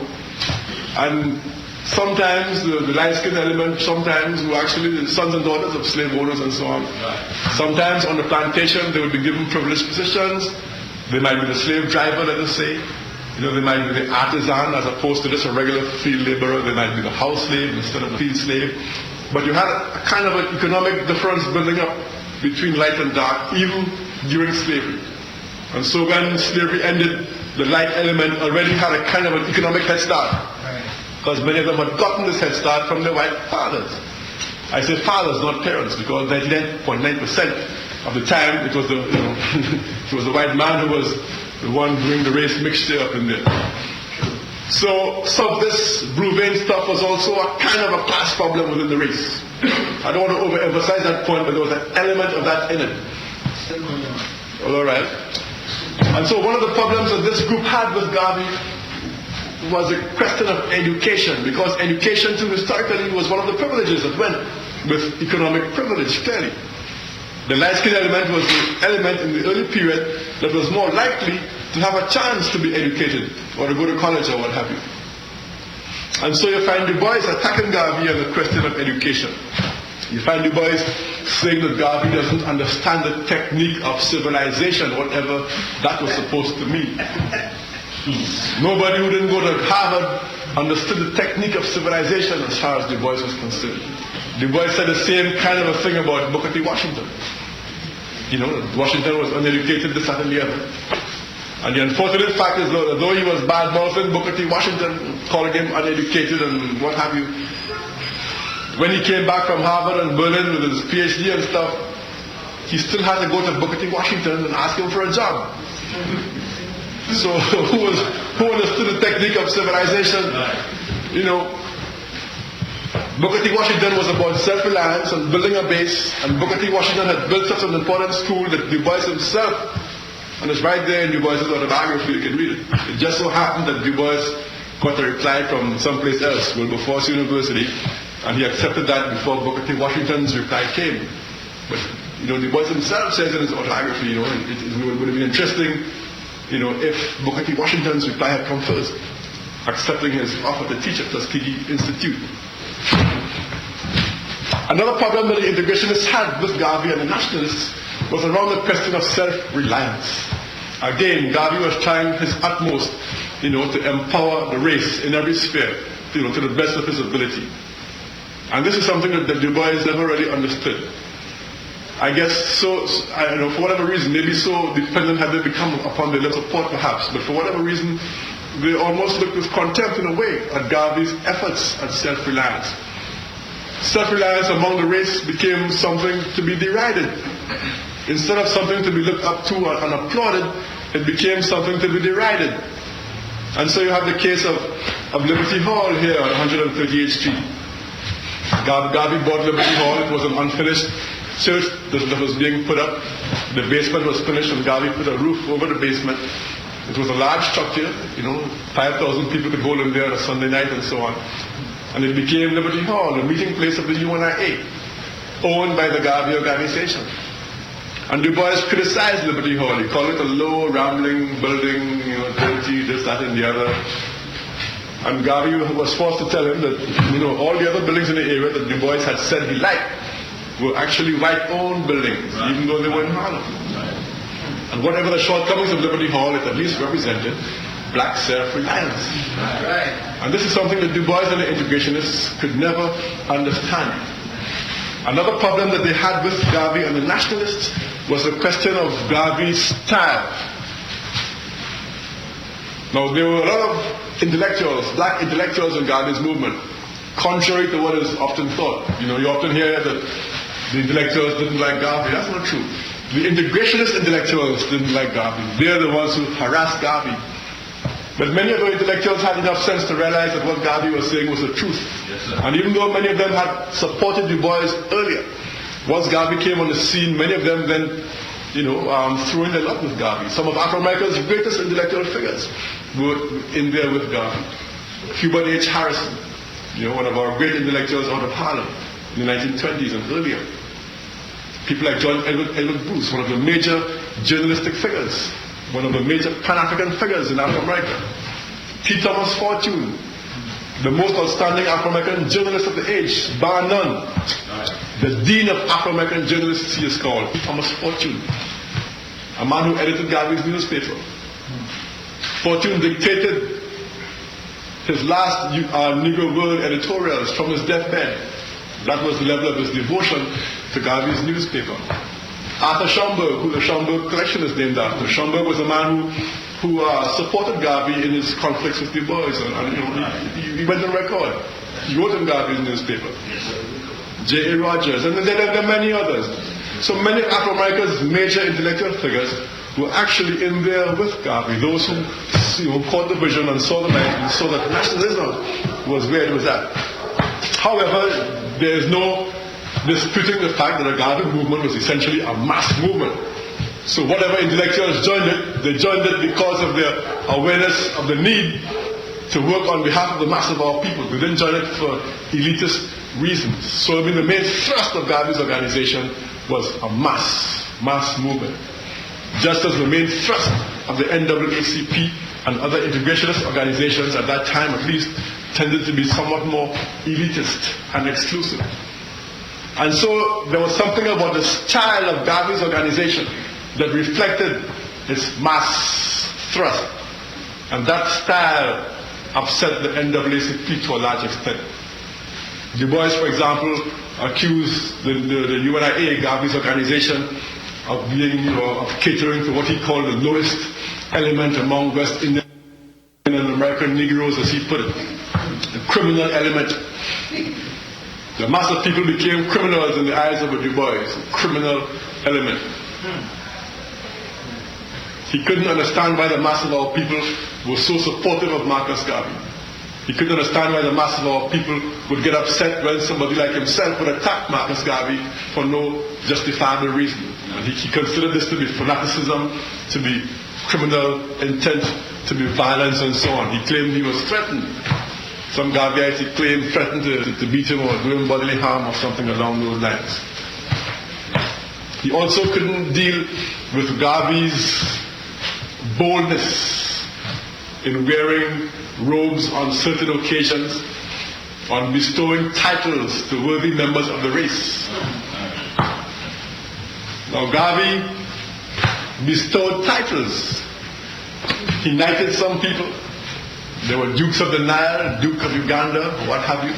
And sometimes the light skin element, sometimes were actually the sons and daughters of slave owners and so on. Sometimes on the plantation, they would be given privileged positions. They might be the slave driver, let us say. They might be the artisan as opposed to just a regular field laborer. They might be the house slave instead of the field slave. But you had a kind of an economic difference building up between light and dark, even during slavery. And so when slavery ended, the light element already had a kind of an economic head start. Because many of them had gotten this head start from their white fathers. I say fathers, not parents, because 99.9% of the time it was it was the white man who was the one doing the race mixture up in there. So some of this Bruvain stuff was also a kind of a class problem within the race. I don't want to overemphasize that point, but there was an element of that in it. All right. And so one of the problems that this group had with Garvey was a question of education, because education too historically was one of the privileges that went with economic privilege, clearly. The light skin element was the element in the early period that was more likely to have a chance to be educated or to go to college or what have you. And so you find Du Bois attacking Garvey on the question of education. You find Du Bois saying that Garvey doesn't understand the technique of civilization, whatever that was supposed to mean. Nobody who didn't go to Harvard understood the technique of civilization as far as Du Bois was concerned. Du Bois said the same kind of a thing about Booker T. Washington. Washington was uneducated, this, that, and the other. And the unfortunate fact is, though he was bad-mouthing Booker T. Washington, calling him uneducated and what have you, when he came back from Harvard and Berlin with his PhD and stuff, he still had to go to Booker T. Washington and ask him for a job. So who understood the technique of civilization? Booker T. Washington was about self-reliance and building a base, and Booker T. Washington had built such an important school that Du Bois himself, and it's right there in Du Bois' autobiography, you can read it. It just so happened that Du Bois got a reply from someplace else, Wilberforce University, and he accepted that before Booker T. Washington's reply came. But Du Bois himself says in his autobiography, it would have been interesting if Booker T. Washington's reply had come first, accepting his offer to teach at Tuskegee Institute. Another problem that the integrationists had with Garvey and the nationalists was around the question of self-reliance. Again, Garvey was trying his utmost, to empower the race in every sphere, to the best of his ability. And this is something that Du Bois never really understood. I guess so, for whatever reason, maybe so dependent had they become upon their support perhaps, but for whatever reason, they almost looked with contempt in a way at Garvey's efforts at self-reliance. Self-reliance among the race became something to be derided. Instead of something to be looked up to and applauded, it became something to be derided. And so you have the case of Liberty Hall here on 138th Street. Garvey bought Liberty Hall. It was an unfinished church that was being put up. The basement was finished and Garvey put a roof over the basement. It was a large structure, 5,000 people could hold in there on a Sunday night and so on. And it became Liberty Hall, the meeting place of the UNIA, owned by the Garvey organization. And Du Bois criticized Liberty Hall. He called it a low, rambling building, dirty, this, that, and the other. And Garvey was forced to tell him that, all the other buildings in the area that Du Bois had said he liked were actually white-owned buildings, even though they were in Harlem. And whatever the shortcomings of Liberty Hall, it at least represented black self-reliance. And this is something that Du Bois and the integrationists could never understand. Another problem that they had with Garvey and the nationalists was the question of Garvey's style. Now, there were a lot of intellectuals, black intellectuals in Garvey's movement, contrary to what is often thought. You often hear that the intellectuals didn't like Garvey. That's not true. The integrationist intellectuals didn't like Garvey. They're the ones who harassed Garvey. But many of the intellectuals had enough sense to realize that what Garvey was saying was the truth. Yes, and even though many of them had supported Du Bois earlier, once Garvey came on the scene, many of them then, threw in their lot with Garvey. Some of Afro-America's greatest intellectual figures were in there with Garvey. Hubert H. Harrison, one of our great intellectuals out of Harlem in the 1920s and earlier. People like John Edward Bruce, one of the major journalistic figures, one of the major Pan-African figures in Afro-America. T. Thomas Fortune, the most outstanding Afro-American journalist of the age, bar none. The dean of Afro-American journalists, he is called, T. Thomas Fortune, a man who edited Garvey's newspaper. Fortune dictated his last Negro World editorials from his deathbed. That was the level of his devotion to Garvey's newspaper. Arthur Schomburg, who the Schomburg collection is named after. Schomburg was a man who supported Garvey in his conflicts with Du Bois, and he went on record. He wrote in Garvey's newspaper. J.A. Rogers, and there are many others. So many of Afro-America's major intellectual figures were actually in there with Garvey. Those who caught the vision and saw the light and saw that nationalism was where it was at. However, there is no disputing the fact that the Garvey movement was essentially a mass movement. So whatever intellectuals joined it, they joined it because of their awareness of the need to work on behalf of the mass of our people. They didn't join it for elitist reasons. So the main thrust of Garvey's organization was a mass movement. Just as the main thrust of the NAACP and other integrationist organizations at that time at least tended to be somewhat more elitist and exclusive. And so there was something about the style of Garvey's organization that reflected its mass thrust. And that style upset the NAACP to a large extent. Du Bois, for example, accused the UNIA, Garvey's organization, of being, of catering to what he called the lowest element among West Indian and American Negroes, as he put it, the criminal element. The mass of people became criminals in the eyes of Du Bois, a criminal element. He couldn't understand why the mass of our people was so supportive of Marcus Garvey. He couldn't understand why the mass of our people would get upset when somebody like himself would attack Marcus Garvey for no justifiable reason. And he considered this to be fanaticism, to be criminal intent, to be violence and so on. He claimed he was threatened. Some Garveyites, he claimed, threatened to beat him or do him bodily harm or something along those lines. He also couldn't deal with Garvey's boldness in wearing robes on certain occasions, on bestowing titles to worthy members of the race. Now Garvey bestowed titles. He knighted some people. There were Dukes of the Nile, Duke of Uganda, what have you.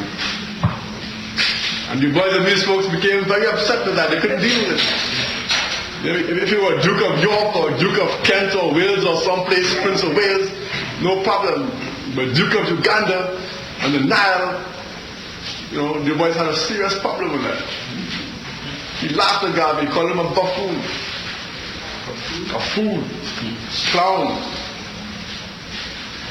And the boys and these folks became very upset with that. They couldn't deal with it. If you were Duke of York or Duke of Kent or Wales or someplace, Prince of Wales, no problem. But Duke of Uganda and the Nile, the boys had a serious problem with that. He laughed at Garvey, called him a buffoon, a fool, clown.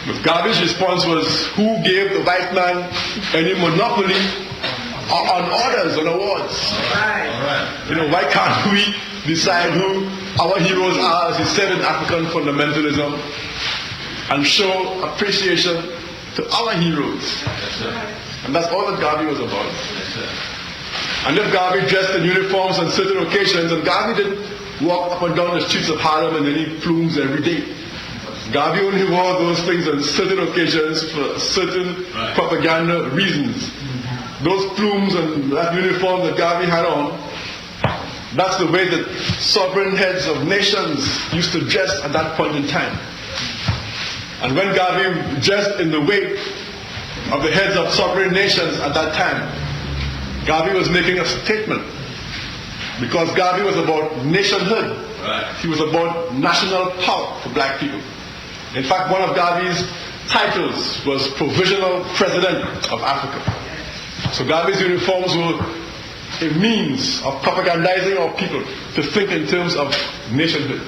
But Garvey's response was, who gave the white man any monopoly on orders, on awards? Right. Why can't we decide who our heroes are, as he said in African fundamentalism, and show appreciation to our heroes? And that's all that Garvey was about. And if Garvey dressed in uniforms on certain occasions, and Garvey didn't walk up and down the streets of Harlem in any plumes every day. Garvey only wore those things on certain occasions for certain propaganda reasons. Those plumes and that uniform that Garvey had on, that's the way that sovereign heads of nations used to dress at that point in time. And when Garvey dressed in the way of the heads of sovereign nations at that time, Garvey was making a statement. Because Garvey was about nationhood. He was about national power for black people. In fact, one of Garvey's titles was Provisional President of Africa. So Garvey's uniforms were a means of propagandizing our people to think in terms of nationhood.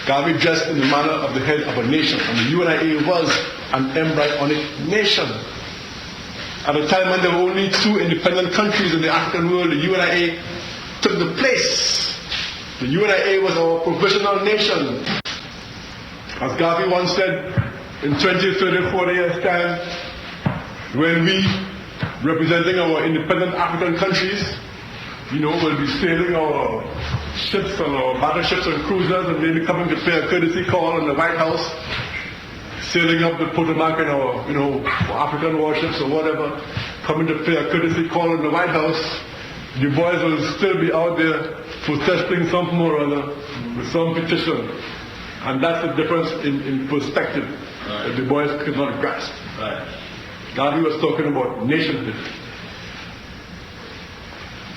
Garvey dressed in the manner of the head of a nation, and the UNIA was an embryonic nation. At a time when there were only 2 independent countries in the African world, the UNIA took the place. The UNIA was our provisional nation. As Garvey once said, in 20, 30, 40 years' time, when we, representing our independent African countries, will be sailing our ships and our battleships and cruisers, and maybe coming to pay a courtesy call in the White House, sailing up the Potomac in our, African warships or whatever, coming to pay a courtesy call in the White House, you boys will still be out there protesting something or other with some petition. And that's the difference in perspective that the boys could not grasp. Garvey was talking about nationhood.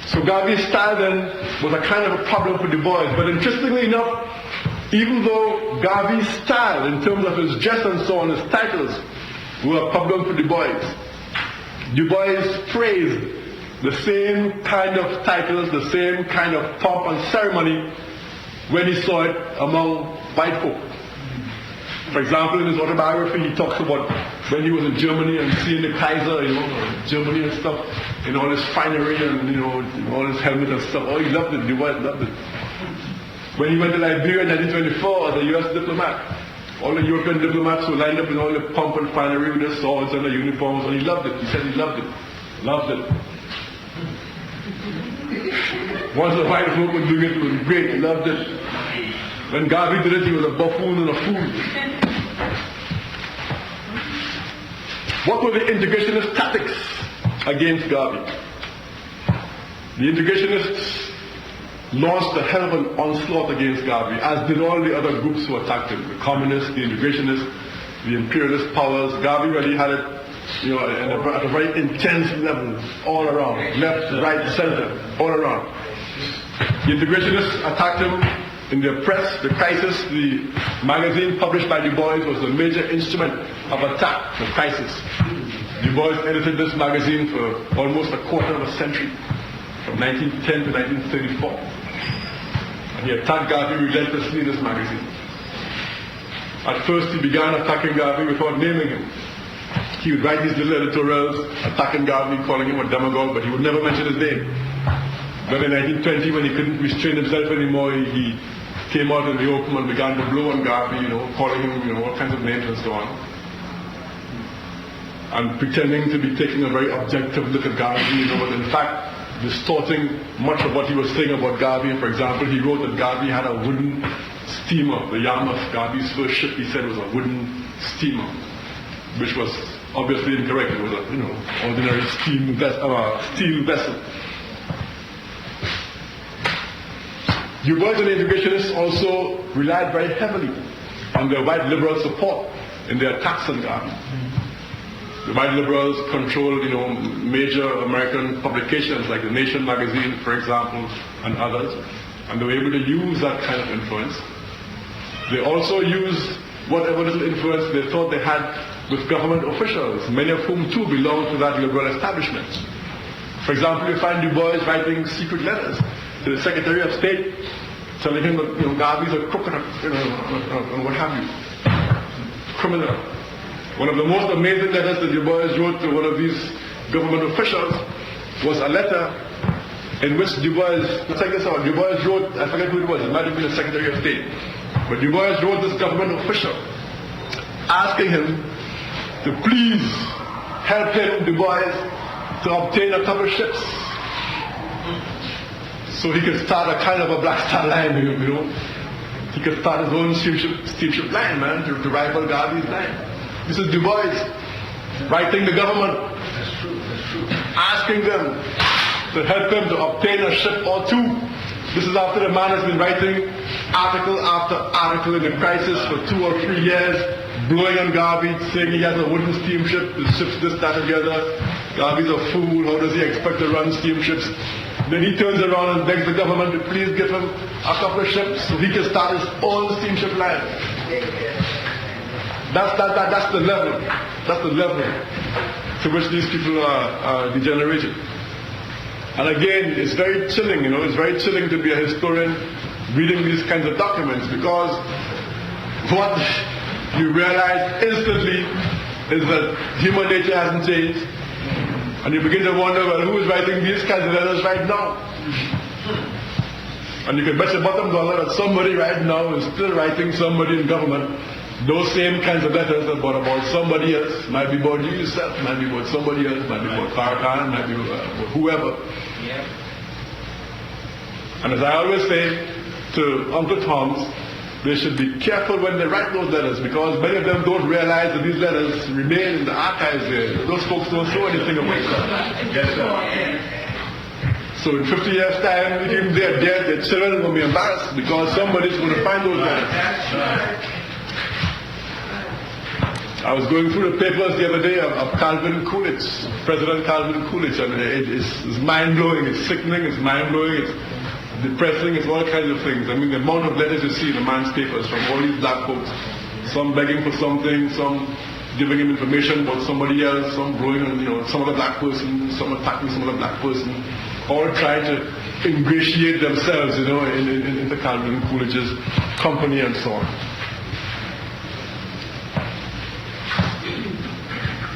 So Garvey's style then was a kind of a problem for Du Bois. But interestingly enough, even though Garvey's style, in terms of his dress and so on, his titles, were a problem for Du Bois praised the same kind of titles, the same kind of pomp and ceremony when he saw it among white folk. For example, in his autobiography, he talks about when he was in Germany and seeing the Kaiser, Germany and stuff, in all his finery and, all his helmet and stuff. Oh, he loved it. Du Bois loved it. When he went to Liberia in 1924 as a U.S. diplomat, all the European diplomats were lined up in all the pomp and finery with their swords and their uniforms, and he loved it. He said he loved it. Loved it. Once the white folk were doing it, it was great. He loved it. When Garvey did it, he was a buffoon and a fool. What were the integrationist tactics against Garvey? The integrationists launched a hell of an onslaught against Garvey, as did all the other groups who attacked him. The communists, the integrationists, the imperialist powers. Garvey really had it, at a very intense level, all around. Left, right, center, all around. The integrationists attacked him in their press. The Crisis, the magazine published by Du Bois, was the major instrument of attack, the Crisis. Du Bois edited this magazine for almost a quarter of a century, from 1910 to 1934. And he attacked Garvey relentlessly in this magazine. At first he began attacking Garvey without naming him. He would write these little editorials attacking Garvey, calling him a demagogue, but he would never mention his name. Then in 1920, when he couldn't restrain himself anymore, he came out in the open and began to blow on Garvey, calling him, all kinds of names and so on. And pretending to be taking a very objective look at Garvey, but in fact, distorting much of what he was saying about Garvey. For example, he wrote that Garvey had a wooden steamer. The Yarmouth, Garvey's first ship, he said, was a wooden steamer, which was obviously incorrect. It was a ordinary steel vessel. Du Bois and the integrationists also relied very heavily on their white liberal support in their attacks on Garvey. The white liberals controlled, major American publications like The Nation magazine, for example, and others, and they were able to use that kind of influence. They also used whatever little influence they thought they had with government officials, many of whom too belonged to that liberal establishment. For example, you find Du Bois writing secret letters to the Secretary of State, telling him that Garvey's a crook and what have you, criminal. One of the most amazing letters that Du Bois wrote to one of these government officials was a letter in which Du Bois, check this out, Du Bois wrote, I forget who it was, it might have been the Secretary of State, but Du Bois wrote this government official asking him to please help him, Du Bois, to obtain a couple of ships so he could start a kind of a Black Star Line, He could start his own steamship line, man, to rival Garvey's line. This is Du Bois writing the government, asking them to help him to obtain a ship or two. This is after the man has been writing article after article in the Crisis for 2 or 3 years, blowing on Garvey, saying he has a wooden steamship, the ship's this, that, and the other. Garvey's a fool, how does he expect to run steamships? Then he turns around and begs the government to please give him a couple of ships so he can start his own steamship line. That's the level. That's the level to which these people are degenerated. And again, it's very chilling, it's very chilling to be a historian reading these kinds of documents, because what you realize instantly is that human nature hasn't changed. And you begin to wonder, well, who is writing these kinds of letters right now? And you can bet your bottom dollar that somebody right now is still writing somebody in government those same kinds of letters about somebody else. Might be about you yourself, might be about somebody else, might be about Farrakhan, might be about whoever. Yeah. And as I always say to Uncle Tom's, they should be careful when they write those letters, because many of them don't realize that these letters remain in the archives there. Those folks don't throw anything away. So in 50 years' time, even they're dead, their children will be embarrassed because somebody's going to find those letters. I was going through the papers the other day of Calvin Coolidge, President Calvin Coolidge, and it's mind-blowing, it's sickening, it's mind-blowing, it's depressing, it's all kinds of things. I mean, the amount of letters you see in a man's papers from all these black folks, some begging for something, some giving him information about somebody else, some blowing on, some other black person, some attacking some other black person, all trying to ingratiate themselves, into Calvin Coolidge's company and so on.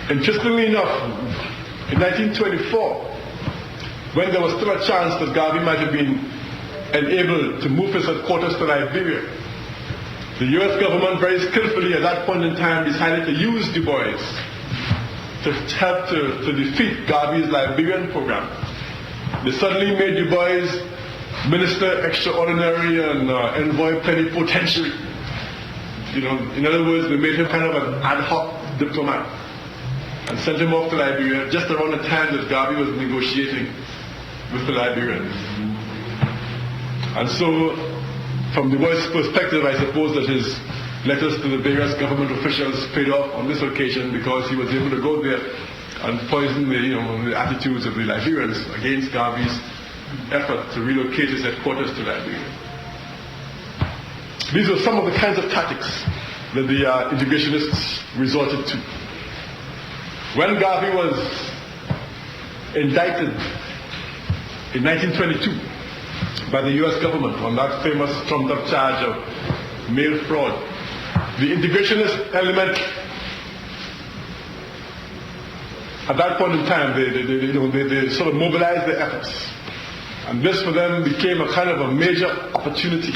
Interestingly enough, in 1924, when there was still a chance that Garvey might have been enabled to move his headquarters to Liberia, the U.S. government very skillfully at that point in time decided to use Du Bois to help to defeat Garvey's Liberian program. They suddenly made Du Bois Minister Extraordinary and Envoy Plenipotentiary. In other words, they made him kind of an ad hoc diplomat and sent him off to Liberia just around the time that Garvey was negotiating with the Liberians. And so, from Du Bois' perspective, I suppose that his letters to the various government officials paid off on this occasion, because he was able to go there and poison the attitudes of the Liberians against Garvey's effort to relocate his headquarters to Liberia. These were some of the kinds of tactics that the integrationists resorted to. When Garvey was indicted in 1922 by the U.S. government on that famous trumped-up charge of mail fraud, the integrationist element at that point in time, they sort of mobilized their efforts. And this for them became a kind of a major opportunity,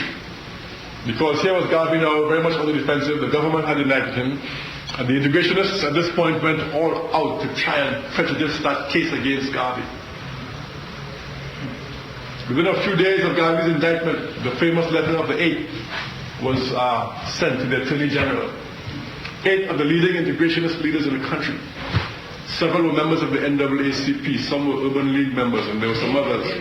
because here was Garvey now very much on the defensive. The government had indicted him, and the integrationists at this point went all out to try and prejudice that case against Garvey. Within a few days of Garvey's indictment, the famous letter of the 8 was sent to the Attorney General. 8 of the leading integrationist leaders in the country. Several were members of the NAACP, some were Urban League members, and there were some others.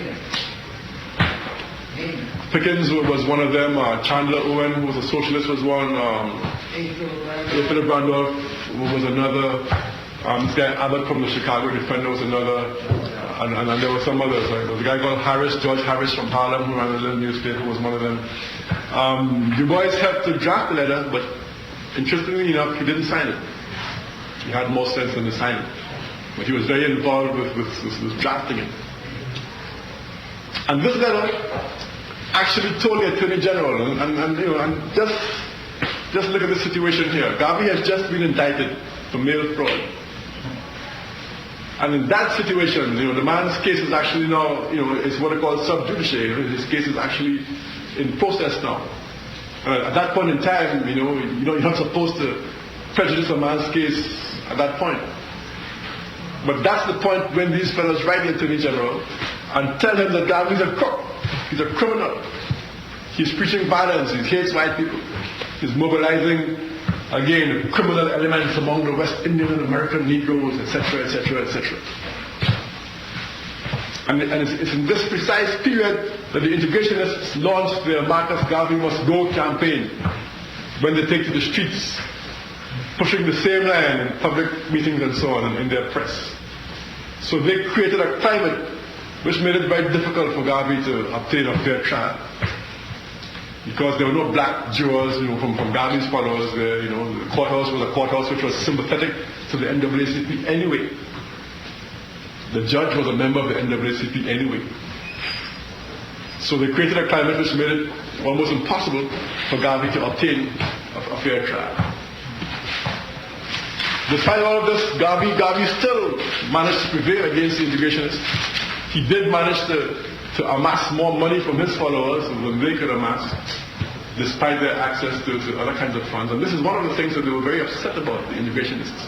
Pickens was one of them, Chandler Owen, who was a socialist, was one, Philip Randolph was another, this guy Abbott from the Chicago Defender was another, and there were some others. There was a guy called Harris, George Harris from Harlem, who ran a little newspaper, was one of them. Du Bois helped to draft the letter, but interestingly enough, he didn't sign it. He had more sense than to sign it. But he was very involved with drafting it. And this letter actually told the Attorney General, and just look at the situation here. Garvey has just been indicted for mail fraud. And in that situation, the man's case is actually now, it's what they call sub judice. His case is actually in process now. At that point in time, you're not supposed to prejudice a man's case at that point. But that's the point when these fellows write the Attorney General and tell him that Garvey's a crook. He's a criminal. He's preaching violence. He hates white people. He's mobilizing, again, criminal elements among the West Indian and American Negroes, etc., etc., etc. And it's in this precise period that the integrationists launched their Marcus Garvey Must Go campaign, when they take to the streets, pushing the same line in public meetings and so on, and in their press. So they created a climate which made it very difficult for Garvey to obtain a fair trial. Because there were no black jurors from Garvey's followers. The courthouse was a courthouse which was sympathetic to the NAACP anyway. The judge was a member of the NAACP anyway. So they created a climate which made it almost impossible for Garvey to obtain a fair trial. Despite all of this, Garvey still managed to prevail against the integrationists. He did manage to amass more money from his followers than they could amass, despite their access to other kinds of funds. And this is one of the things that they were very upset about, the integrationists.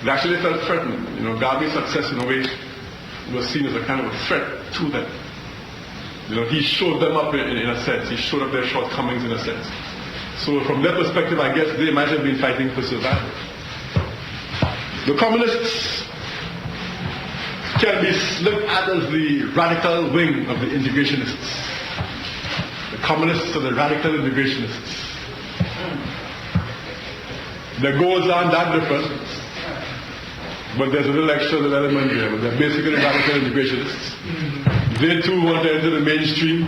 They actually felt threatened. Garvey's success in a way was seen as a kind of a threat to them. He showed them up in a sense. He showed up their shortcomings in a sense. So from their perspective, I guess they might have been fighting for survival. The communists can be looked at as the radical wing of the integrationists. The communists are the radical integrationists. Their goals aren't that different, but there's a little extra element here. But they're basically radical integrationists. They too want to enter the mainstream.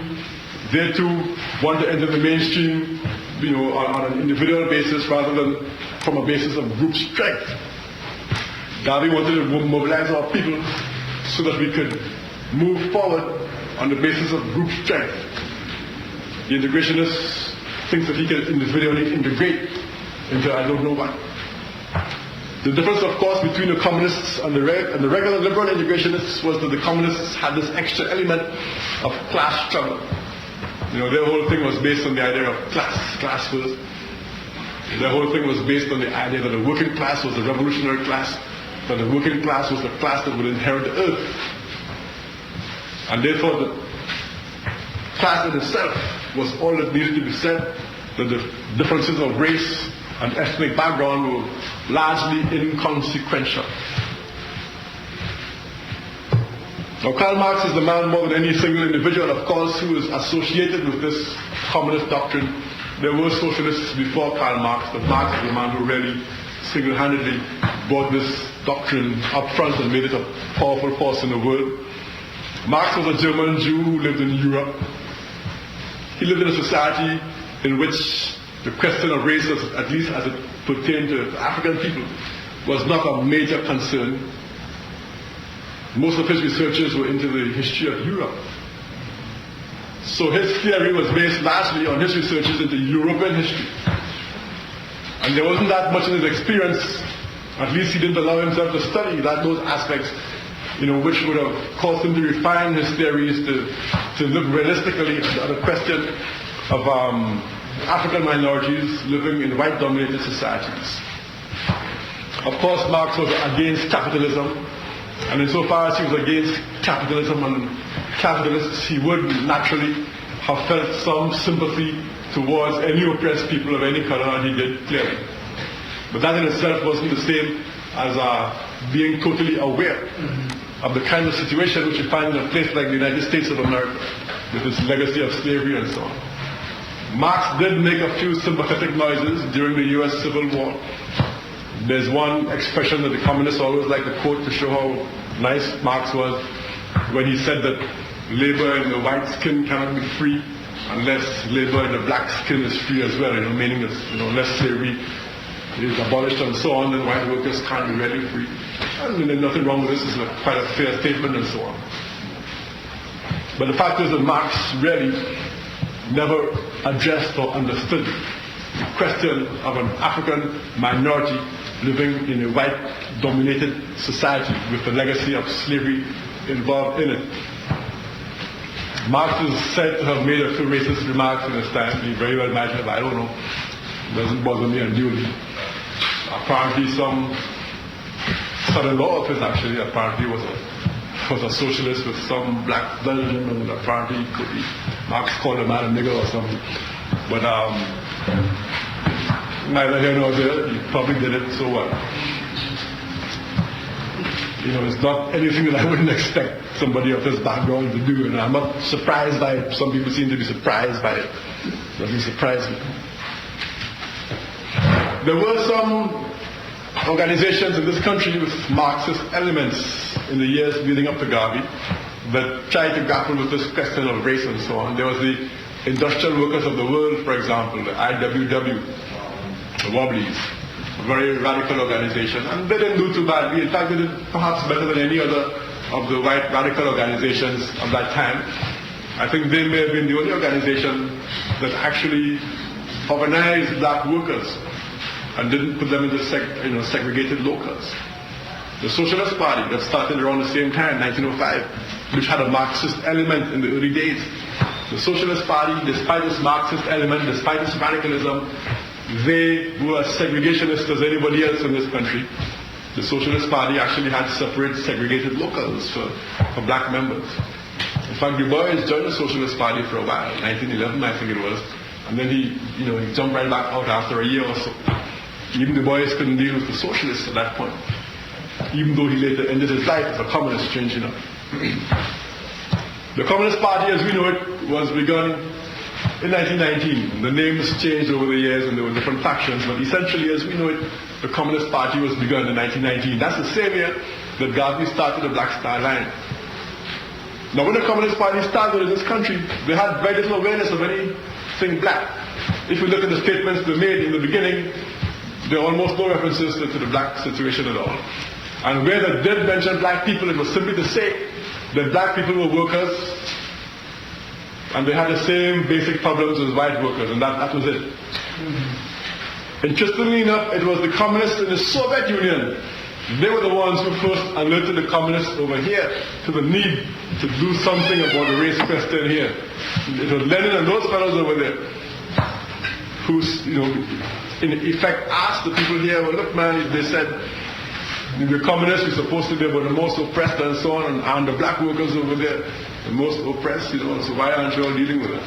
They too want to enter the mainstream, on an individual basis rather than from a basis of group strength. Garvey wanted to mobilize our people so that we could move forward on the basis of group strength. The integrationist thinks that he can individually integrate into I don't know what. The difference, of course, between the communists and the regular liberal integrationists was that the communists had this extra element of class struggle. Their whole thing was based on the idea of class first. Their whole thing was based on the idea that the working class was the revolutionary class, that the working class was the class that would inherit the earth. And they thought that class in itself was all that needed to be said, that the differences of race and ethnic background were largely inconsequential. Now, Karl Marx is the man more than any single individual, of course, who is associated with this communist doctrine. There were socialists before Karl Marx, but Marx is the man who really single-handedly brought this doctrine up front and made it a powerful force in the world. Marx was a German Jew who lived in Europe. He lived in a society in which the question of race, at least as it pertained to African people, was not a major concern. Most of his researches were into the history of Europe. So his theory was based largely on his researches into European history. And there wasn't that much in his experience, at least he didn't allow himself to study those aspects, which would have caused him to refine his theories to look realistically at the question of African minorities living in white-dominated societies. Of course, Marx was against capitalism, and insofar as he was against capitalism and capitalist, he would naturally have felt some sympathy towards any oppressed people of any color, and he did clearly. But that in itself wasn't the same as being totally aware of the kind of situation which you find in a place like the United States of America, with its legacy of slavery and so on. Marx did make a few sympathetic noises during the U.S. Civil War. There's one expression that the communists always like to quote to show how nice Marx was, when he said that labor in the white skin cannot be free unless labor in the black skin is free as well, meaning that unless slavery is abolished and so on, then white workers can't be really free. And there's nothing wrong with this, it's quite a fair statement and so on. But the fact is that Marx really never addressed or understood the question of an African minority living in a white-dominated society with the legacy of slavery involved in it. Marx is said to have made a few racist remarks in his time. He very well might have, I don't know. It doesn't bother me unduly. Apparently some son-in-law of his apparently was a socialist with some black Belgian, and apparently Marx called a man a nigger or something. But neither here nor there, he probably did it so well. It's not anything that I wouldn't expect somebody of his background to do, and I'm not surprised by it. Some people seem to be surprised by it. Doesn't surprise me. There were some organizations in this country with Marxist elements in the years leading up to Garvey that tried to grapple with this question of race and so on. There was the Industrial Workers of the World, for example, the IWW, the Wobblies, a very radical organization, and they didn't do too badly. In fact, they did perhaps better than any other of the white radical organizations of that time. I think they may have been the only organization that actually organized black workers and didn't put them into segregated locals. The Socialist Party, that started around the same time, 1905, which had a Marxist element in the early days. The Socialist Party, despite its Marxist element, despite its radicalism, they were as segregationist as anybody else in this country. The Socialist Party actually had separate segregated locals for black members. In fact, Du Bois joined the Socialist Party for a while, 1911 I think it was, and then he jumped right back out after a year or so. Even Du Bois couldn't deal with the socialists at that point, even though he later ended his life as a communist, strange enough. The Communist Party as we know it was begun in 1919. The names changed over the years and there were different factions, but essentially as we know it, the Communist Party was begun in 1919. That's the same year that Garvey started the Black Star Line. Now when the Communist Party started in this country, they had very little awareness of anything black. If we look at the statements they made in the beginning, there are almost no references to the black situation at all. And where they did mention black people, it was simply to say that black people were workers and they had the same basic problems as white workers, and that was it. Interestingly enough, it was the communists in the Soviet Union. They were the ones who first alerted the communists over here to the need to do something about the race question here. It was Lenin and those fellows over there who, in effect asked the people here, well look man, they said, the communists were supposed to be the most oppressed and so on, and the black workers over there, the most oppressed, so why aren't you all dealing with it?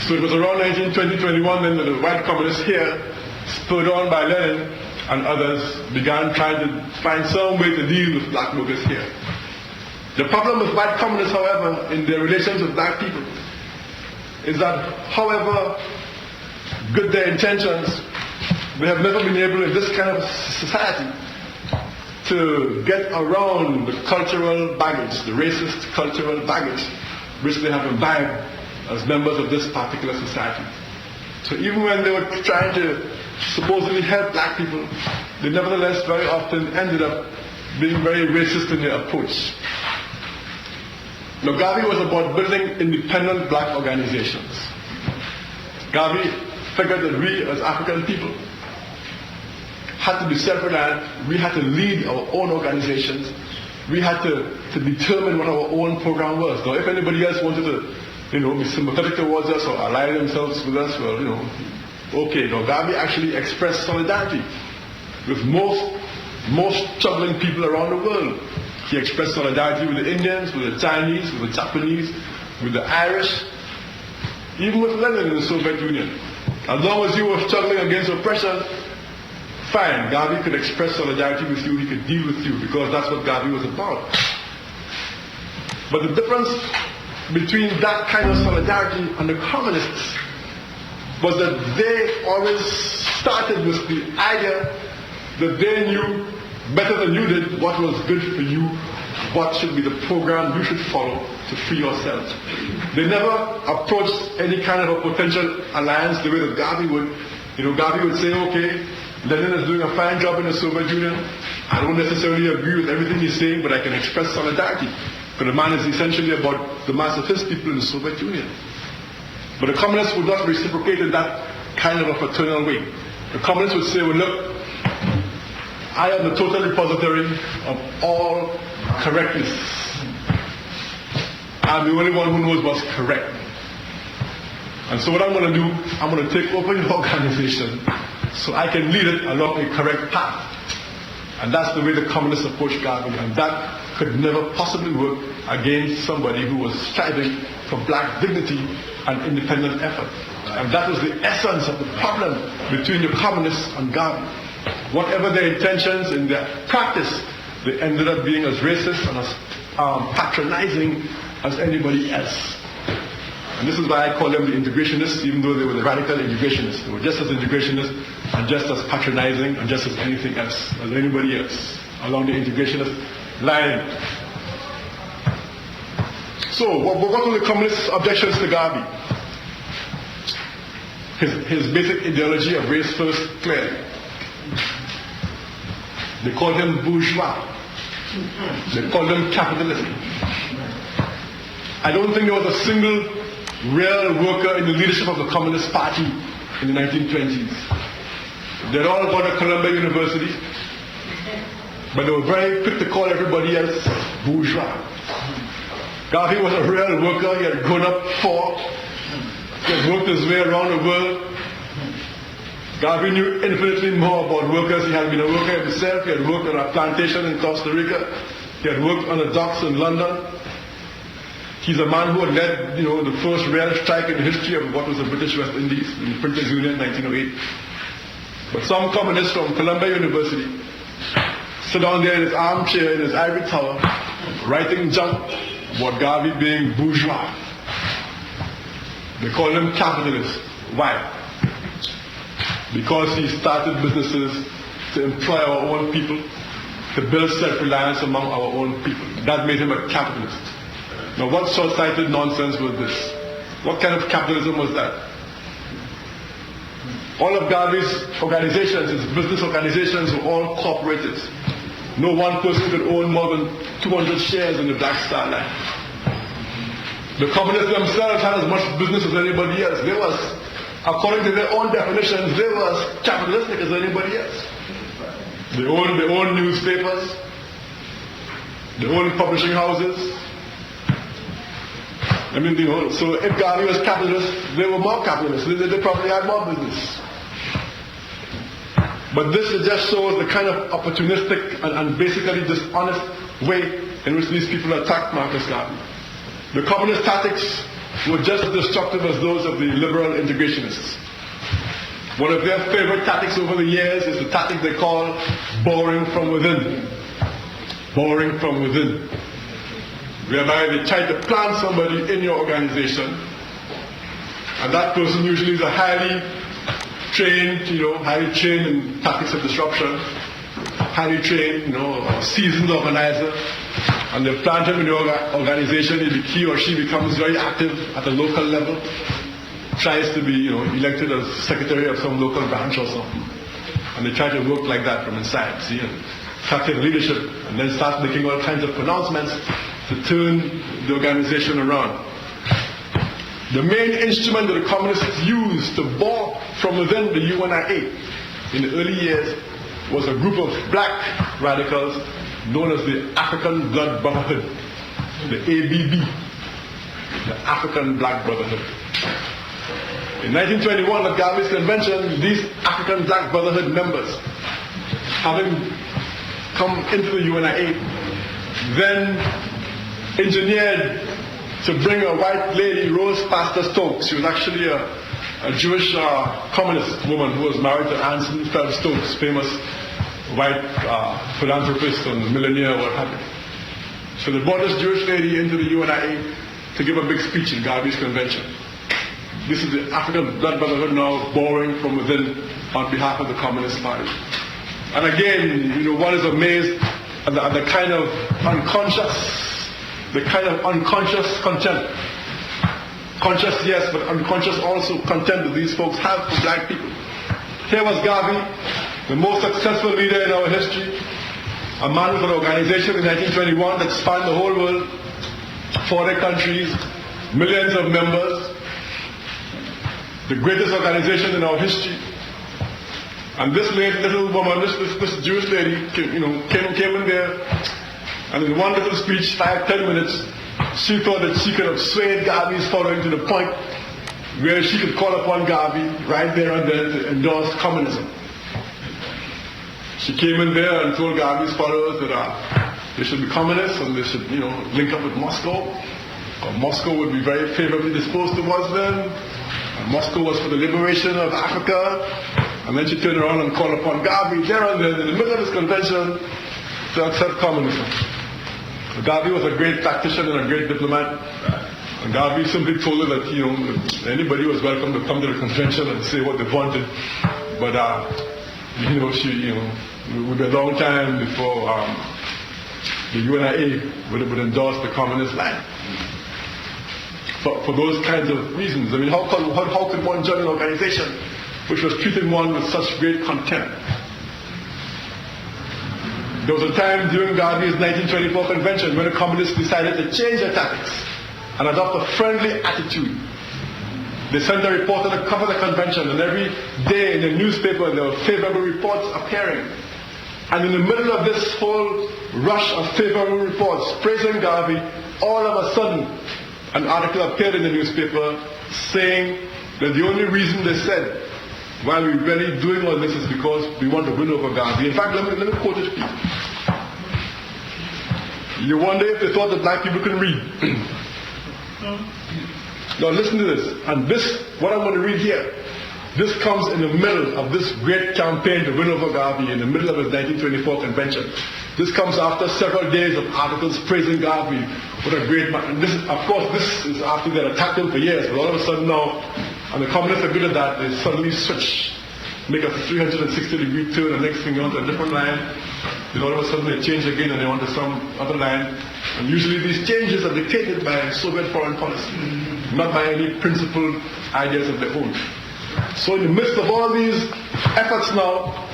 So it was around 1920-21 then that the white communists here, spurred on by Lenin and others, began trying to find some way to deal with black workers here. The problem with white communists, however, in their relations with black people, is that however good their intentions, they have never been able in this kind of society to get around the cultural baggage, the racist cultural baggage, which they have imbibed as members of this particular society. So even when they were trying to supposedly help black people, they nevertheless very often ended up being very racist in their approach. Now Garvey was about building independent black organizations. Garvey figured that we as African people had to be self-reliant, we had to lead our own organizations, we had to determine what our own program was. Now if anybody else wanted to be sympathetic towards us or ally themselves with us, well, okay. Now Garvey actually expressed solidarity with most struggling people around the world He expressed solidarity with the Indians, with the Chinese, with the Japanese, with the Irish, even with Lenin in the Soviet Union. As long as you were struggling against oppression, fine, Garvey could express solidarity with you, he could deal with you, because that's what Garvey was about. But the difference between that kind of solidarity and the communists was that they always started with the idea that they knew better than you did what was good for you, what should be the program you should follow to free yourself. They never approached any kind of a potential alliance the way that Garvey would. Garvey would say, okay, Lenin is doing a fine job in the Soviet Union. I don't necessarily agree with everything he's saying, but I can express solidarity. But the man is essentially about the mass of his people in the Soviet Union. But the communists would not reciprocate in that kind of a fraternal way. The communists would say, well, look, I am the total repository of all correctness. I'm the only one who knows what's correct. And so what I'm going to do, I'm going to take over your organization so I can lead it along a correct path. And that's the way the communists approached Garvey. And that could never possibly work against somebody who was striving for black dignity and independent effort. And that was the essence of the problem between the communists and Garvey. Whatever their intentions, in their practice, they ended up being as racist and as patronizing as anybody else. And this is why I call them the integrationists, even though they were the radical integrationists. They were just as integrationist and just as patronizing and just as anything else, as anybody else, along the integrationist line. So, what were the communist objections to Garvey? His basic ideology of race first, clearly. They called him bourgeois. They called him capitalist. I don't think there was a single real worker in the leadership of the Communist Party in the 1920s. They'd all gone to Columbia University, but they were very quick to call everybody else bourgeois. Garvey was a real worker. He had grown up poor. He had worked his way around the world. Garvey knew infinitely more about workers. He had been a worker himself. He had worked on a plantation in Costa Rica. He had worked on the docks in London. He's a man who had led, the first real strike in the history of what was the British West Indies in the Printers Union in 1908. But some communists from Columbia University sit down there in his armchair in his ivory tower, writing junk about Garvey being bourgeois. They call him capitalist. Why? Because he started businesses to employ our own people, to build self-reliance among our own people. That made him a capitalist. Now, what short-sighted nonsense was this? What kind of capitalism was that? All of Garvey's organizations, his business organizations, were all corporated. No one person could own more than 200 shares in the Black Star Line. The communists themselves had as much business as anybody else. They was, according to their own definitions, they were as capitalistic as anybody else. They owned their own newspapers, their own publishing houses. So if Garvey was capitalist, they were more capitalist. They probably had more business. But this just shows the kind of opportunistic and basically dishonest way in which these people attacked Marcus Garvey. The communist tactics were just as destructive as those of the liberal integrationists. One of their favorite tactics over the years is the tactic they call boring from within. Boring from within. Whereby they try to plant somebody in your organization, and that person usually is a highly trained in tactics of disruption, highly trained, seasoned organizer, and they plant him in your organization. He or she becomes very active at the local level, tries to be elected as secretary of some local branch or something, and they try to work like that from inside, and start taking leadership, and then start making all kinds of pronouncements to turn the organization around. The main instrument that the communists used to bore from within the UNIA in the early years was a group of black radicals known as the African Blood Brotherhood, the ABB, the African Black Brotherhood. In 1921 at Garvey's convention, these African Black Brotherhood members, having come into the UNIA, then engineered to bring a white lady, Rose Pastor Stokes. She was actually a Jewish communist woman who was married to Anson Feld Stokes, famous white philanthropist and millionaire, what have you. So they brought this Jewish lady into the UNIA to give a big speech in Garvey's convention. This is the African Blood Brotherhood now borrowing from within on behalf of the Communist Party. And again, one is amazed at the kind of unconscious contempt. Conscious, yes, but unconscious also contempt that these folks have for black people. Here was Garvey, the most successful leader in our history, a man with an organization in 1921 that spanned the whole world, 40 countries, millions of members, the greatest organization in our history. And this little woman, this Jewish lady, came in there, and in one little speech, 5-10 minutes, she thought that she could have swayed Garvey's following to the point where she could call upon Garvey right there and then to endorse communism. She came in there and told Garvey's followers that they should be communists and they should, link up with Moscow. Moscow would be very favorably disposed towards them. And Moscow was for the liberation of Africa. And then she turned around and called upon Garvey there and then in the middle of this convention to accept communism. Garvey was a great tactician and a great diplomat. And Garvey simply told her that, anybody was welcome to come to the convention and say what they wanted. But, it would be a long time before the UNIA would endorse the communist line. For those kinds of reasons. I mean, how could one join an organization which was treating one with such great contempt? There was a time during Garvey's 1924 convention when the communists decided to change their tactics and adopt a friendly attitude. They sent a reporter to cover the convention, and every day in the newspaper there were favorable reports appearing. And in the middle of this whole rush of favorable reports praising Garvey, all of a sudden an article appeared in the newspaper saying that the only reason, they said, why we're really doing all this is because we want to win over Garvey. In fact, let me quote it to you. You wonder if they thought that black people can read. Now listen to this. And this, what I'm going to read here, this comes in the middle of this great campaign to win over Garvey in the middle of his 1924 convention. This comes after several days of articles praising Garvey. What a great man. And this is after they had attacked him for years. But all of a sudden now, and the communists are good at that, they suddenly switch, make a 360-degree turn, and next thing you're onto a different line. Then all of a sudden they change again and they're onto some other line. And usually these changes are dictated by Soviet foreign policy, not by any principled ideas of their own. So in the midst of all these efforts now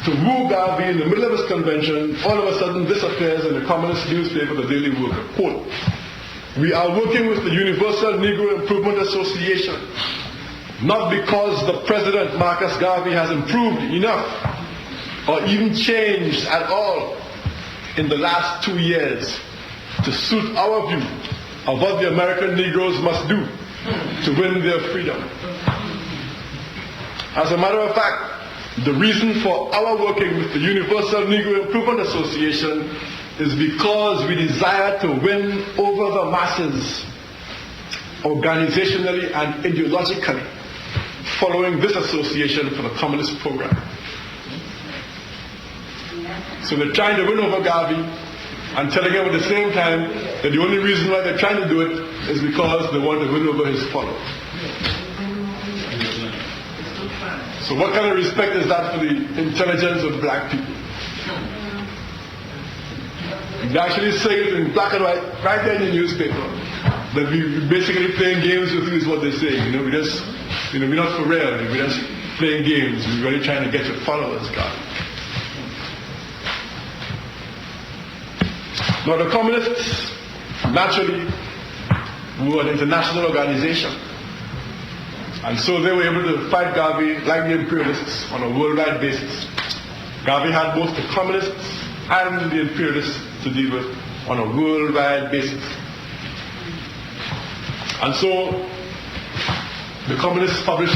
to woo Garvey in the middle of his convention, all of a sudden this appears in the communist newspaper, the Daily Worker. Quote, "We are working with the Universal Negro Improvement Association, not because the President, Marcus Garvey, has improved enough or even changed at all in the last 2 years to suit our view of what the American Negroes must do to win their freedom. As a matter of fact, the reason for our working with the Universal Negro Improvement Association is because we desire to win over the masses organizationally and ideologically following this association for the communist program." So they're trying to win over Garvey and telling him at the same time that the only reason why they're trying to do it is because they want to win over his followers. So what kind of respect is that for the intelligence of black people? They actually say it in black and white right there in the newspaper that we're basically playing games with you is what they say. We're not for real. We're just playing games. We're really trying to get your followers, God. Now the communists, naturally, were an international organization. And so they were able to fight Garvey like the imperialists on a worldwide basis. Garvey had both the communists and the imperialists to deal with on a worldwide basis. And so the communists published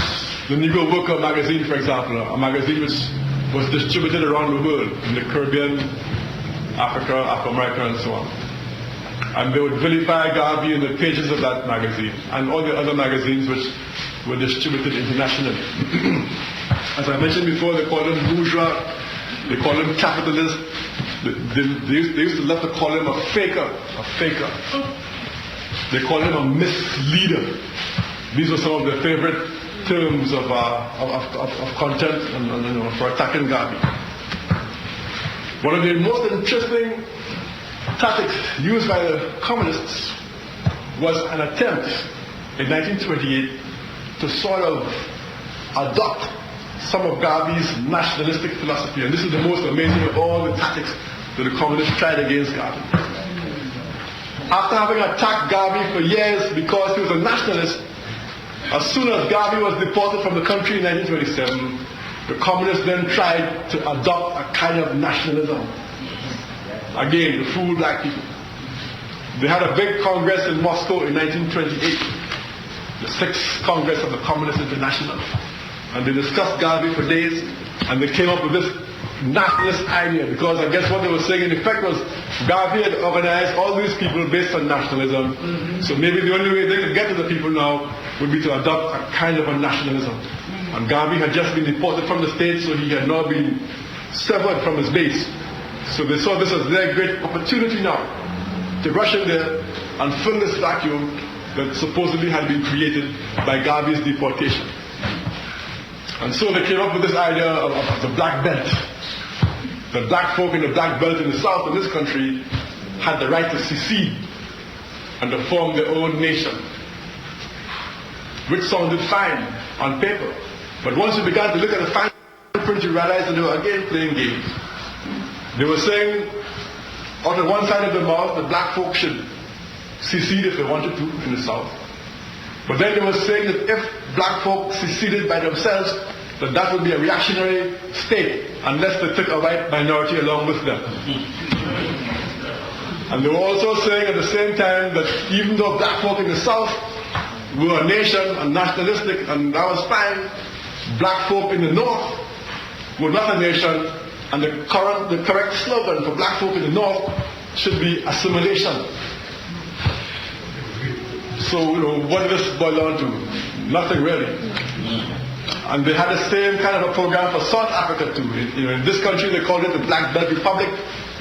the Negro Worker magazine, for example, a magazine which was distributed around the world, in the Caribbean, Africa, Afro-America, and so on. And they would vilify Garvey in the pages of that magazine and all the other magazines which were distributed internationally. As I mentioned before, they called him bourgeois, they called him capitalist. They used to love to call him a faker. They called him a misleader. These were some of their favorite terms of contempt and for attacking Garvey. One of the most interesting tactics used by the communists was an attempt in 1928 to sort of adopt some of Garvey's nationalistic philosophy. And this is the most amazing of all the tactics that the communists tried against Garvey. After having attacked Garvey for years because he was a nationalist, as soon as Garvey was deported from the country in 1927, the communists then tried to adopt a kind of nationalism. Again, to fool black people. They had a big congress in Moscow in 1928, the 6th Congress of the Communist International. And they discussed Garvey for days, and they came up with this nationalist idea, because I guess what they were saying in effect was Garvey had organized all these people based on nationalism. So maybe the only way they could get to the people now would be to adopt a kind of a nationalism. And Garvey had just been deported from the States, so he had now been severed from his base. So they saw this as their great opportunity now to rush in there and fill this vacuum that supposedly had been created by Garvey's deportation. And so they came up with this idea of the black belt. The black folk in the black belt in the south of this country had the right to secede and to form their own nation, which sounded fine on paper. But once you began to look at the fine print, you realized that they were again playing games. They were saying, out of one side of the mouth, the black folk should secede if they wanted to in the south. But then they were saying that if black folk seceded by themselves, that would be a reactionary state unless they took a white minority along with them. And they were also saying at the same time that even though black folk in the south were a nation and nationalistic, and that was fine, black folk in the north were not a nation, and the correct slogan for black folk in the north should be assimilation. So, what did this boil down to? Nothing really. And they had the same kind of a program for South Africa too. In this country they called it the Black Belt Republic.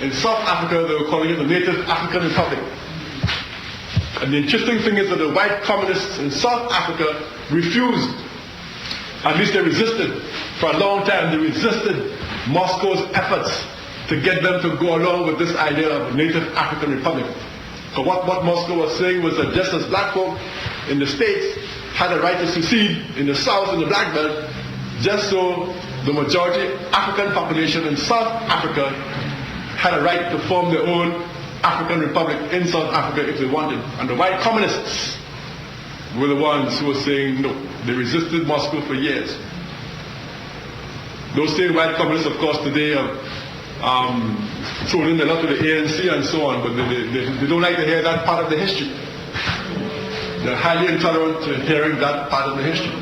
In South Africa they were calling it the Native African Republic. And the interesting thing is that the white communists in South Africa refused, at least they resisted for a long time, they resisted Moscow's efforts to get them to go along with this idea of a Native African Republic. So what Moscow was saying was that just as black folk in the States had a right to secede in the South, in the Black Belt, just so the majority African population in South Africa had a right to form their own African Republic in South Africa if they wanted. And the white communists were the ones who were saying no. They resisted Moscow for years. Those same white communists, of course, today have thrown in a lot to the ANC and so on, but they don't like to hear that part of the history. They're highly intolerant to hearing that part of the history.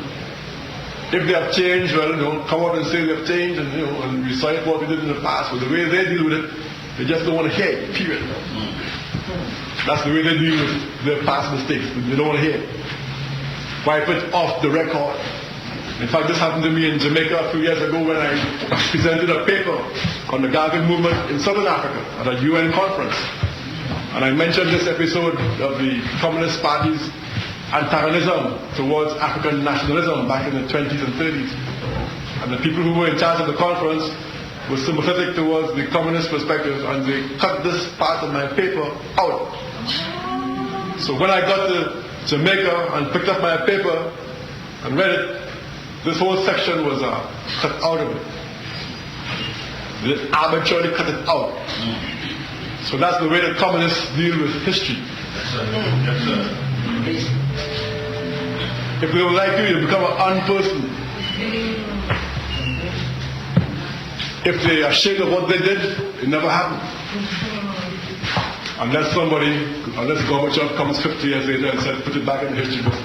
If they have changed, well, come out and say they have changed, and recite what we did in the past. But the way they deal with it, they just don't want to hear it, period. That's the way they deal with their past mistakes. They don't want to hear it. Wipe it off the record. In fact, this happened to me in Jamaica a few years ago when I presented a paper on the Garvey movement in Southern Africa at a UN conference. And I mentioned this episode of the Communist Party's antagonism towards African nationalism back in the 20s and 30s. And the people who were in charge of the conference were sympathetic towards the communist perspective, and they cut this part of my paper out. So when I got to Jamaica and picked up my paper and read it, this whole section was cut out of it. They arbitrarily cut it out. So that's the way the communists deal with history. Yes, sir. If they don't like you, you become an unperson. If they are ashamed of what they did, it never happened. Unless Gorbachev comes 50 years later and says, put it back in the history book,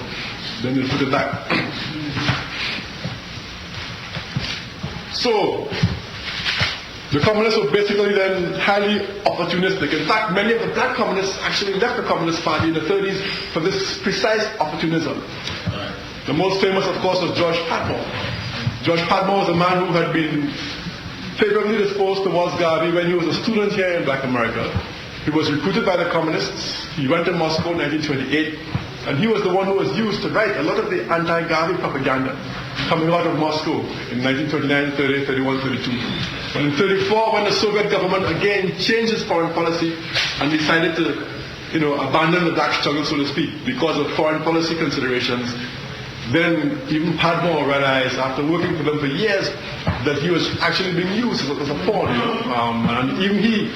then they'll put it back. So, The communists were basically then highly opportunistic. In fact, many of the black communists actually left the Communist Party in the 30s for this precise opportunism. The most famous, of course, was George Padmore. George Padmore was a man who had been favorably disposed towards Garvey when he was a student here in Black America. He was recruited by the communists. He went to Moscow in 1928, and he was the one who was used to write a lot of the anti-Garvey propaganda coming out of Moscow in 1929, 30, 31, 32. But in 34, when the Soviet government again changed its foreign policy and decided to, abandon the dark struggle, so to speak, because of foreign policy considerations, then even Padmore realized, after working for them for years, that he was actually being used as a pawn, and even he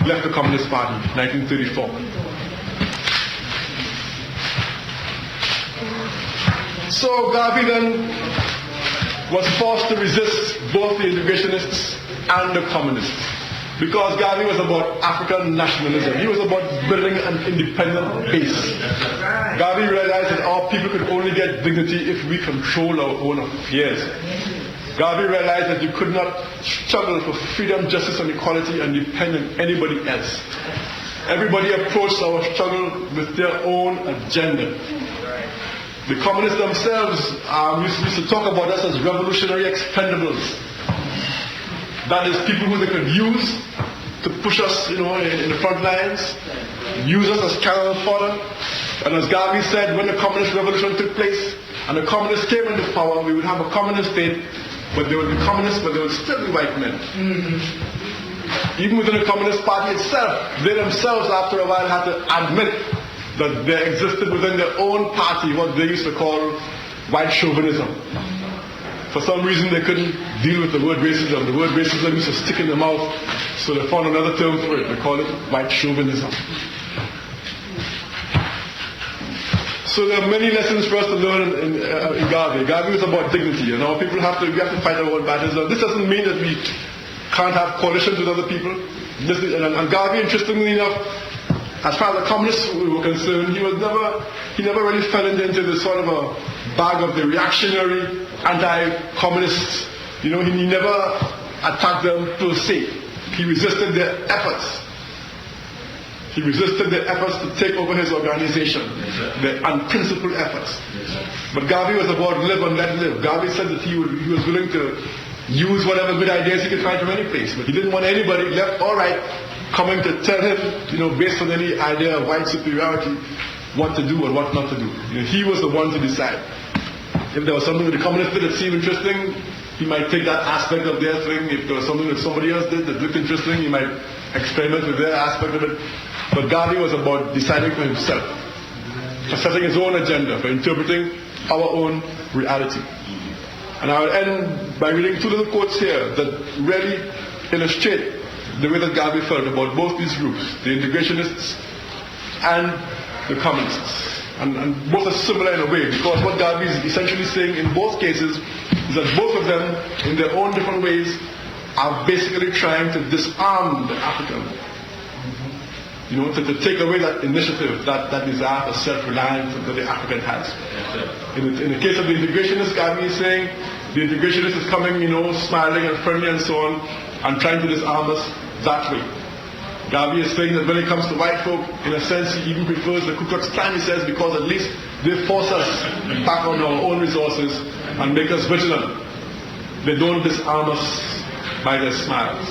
left the Communist Party in 1934. So Garvey then was forced to resist both the integrationists and the communists, because Garvey was about African nationalism. He was about building an independent base. Garvey realized that our people could only get dignity if we control our own affairs. Garvey realized that you could not struggle for freedom, justice, and equality and depend on anybody else. Everybody approached our struggle with their own agenda. The communists themselves used to talk about us as revolutionary expendables. That is, people who they could use to push us, in the front lines, use us as cannon fodder. And as Garvey said, when the communist revolution took place and the communists came into power, we would have a communist state, but they would be communists, but they would still be white men. Even within the Communist Party itself, they themselves, after a while, had to admit that there existed within their own party what they used to call white chauvinism. For some reason, they couldn't deal with the word racism. The word racism used to stick in their mouth, so they found another term for it. They call it white chauvinism. So there are many lessons for us to learn in Garvey. Garvey was about dignity. We have to fight our own battles. Now, this doesn't mean that we can't have coalitions with other people. And Garvey, interestingly enough, as far as the communists were concerned, he never really fell into the sort of a bag of the reactionary anti-communists. He never attacked them per se. He resisted their efforts. He resisted their efforts to take over his organization, their unprincipled efforts. But Garvey was about live and let live. Garvey said that he was willing to use whatever good ideas he could find from any place, but he didn't want anybody, left or right, coming to tell him, based on any idea of white superiority, what to do and what not to do. He was the one to decide. If there was something that the communists did that seemed interesting, he might take that aspect of their thing. If there was something that somebody else did that looked interesting, he might experiment with their aspect of it. But Garvey was about deciding for himself, for setting his own agenda, for interpreting our own reality. And I will end by reading two little quotes here that really illustrate the way that Garvey felt about both these groups, the integrationists and the communists. And both are similar in a way, because what Garvey is essentially saying in both cases is that both of them, in their own different ways, are basically trying to disarm the African. To take away that initiative, that desire for self-reliance that the African has. In the case of the integrationist, Garvey is saying the integrationist is coming, smiling and friendly and so on, and trying to disarm us that way. Garvey is saying that when it comes to white folk, in a sense, he even prefers the Ku Klux Klan, he says, because at least they force us back on our own resources and make us vigilant. They don't disarm us by their smiles.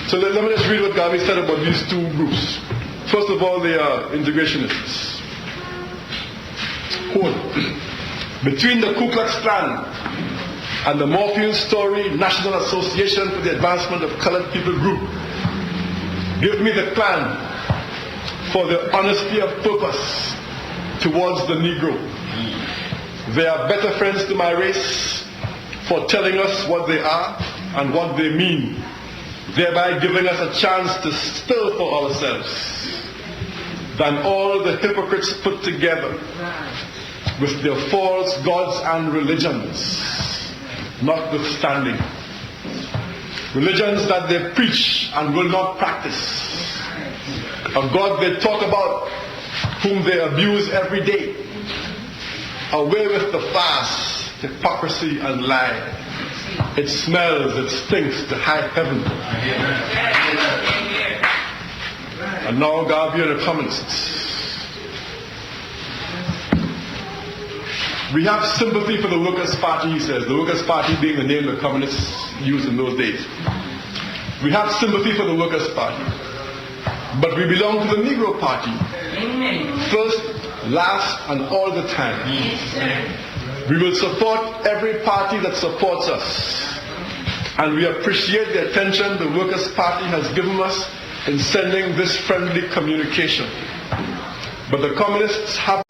So let me just read what Garvey said about these two groups. First of all, they are integrationists. Quote, between the Ku Klux Klan and the Morpheus Story National Association for the Advancement of Colored People group, give me the Klan for the honesty of purpose towards the Negro. They are better friends to my race for telling us what they are and what they mean, thereby giving us a chance to spill for ourselves than all the hypocrites put together with their false gods and religions, notwithstanding. Religions that they preach and will not practice. A God they talk about, whom they abuse every day. Away with the fast, hypocrisy and lie. It smells, it stinks to high heaven. And now Garvey and the communists. We have sympathy for the Workers' Party, he says. The Workers' Party being the name the communists used in those days. We have sympathy for the Workers' Party. But we belong to the Negro Party. First, last, and all the time. We will support every party that supports us. And we appreciate the attention the Workers' Party has given us in sending this friendly communication. But the communists have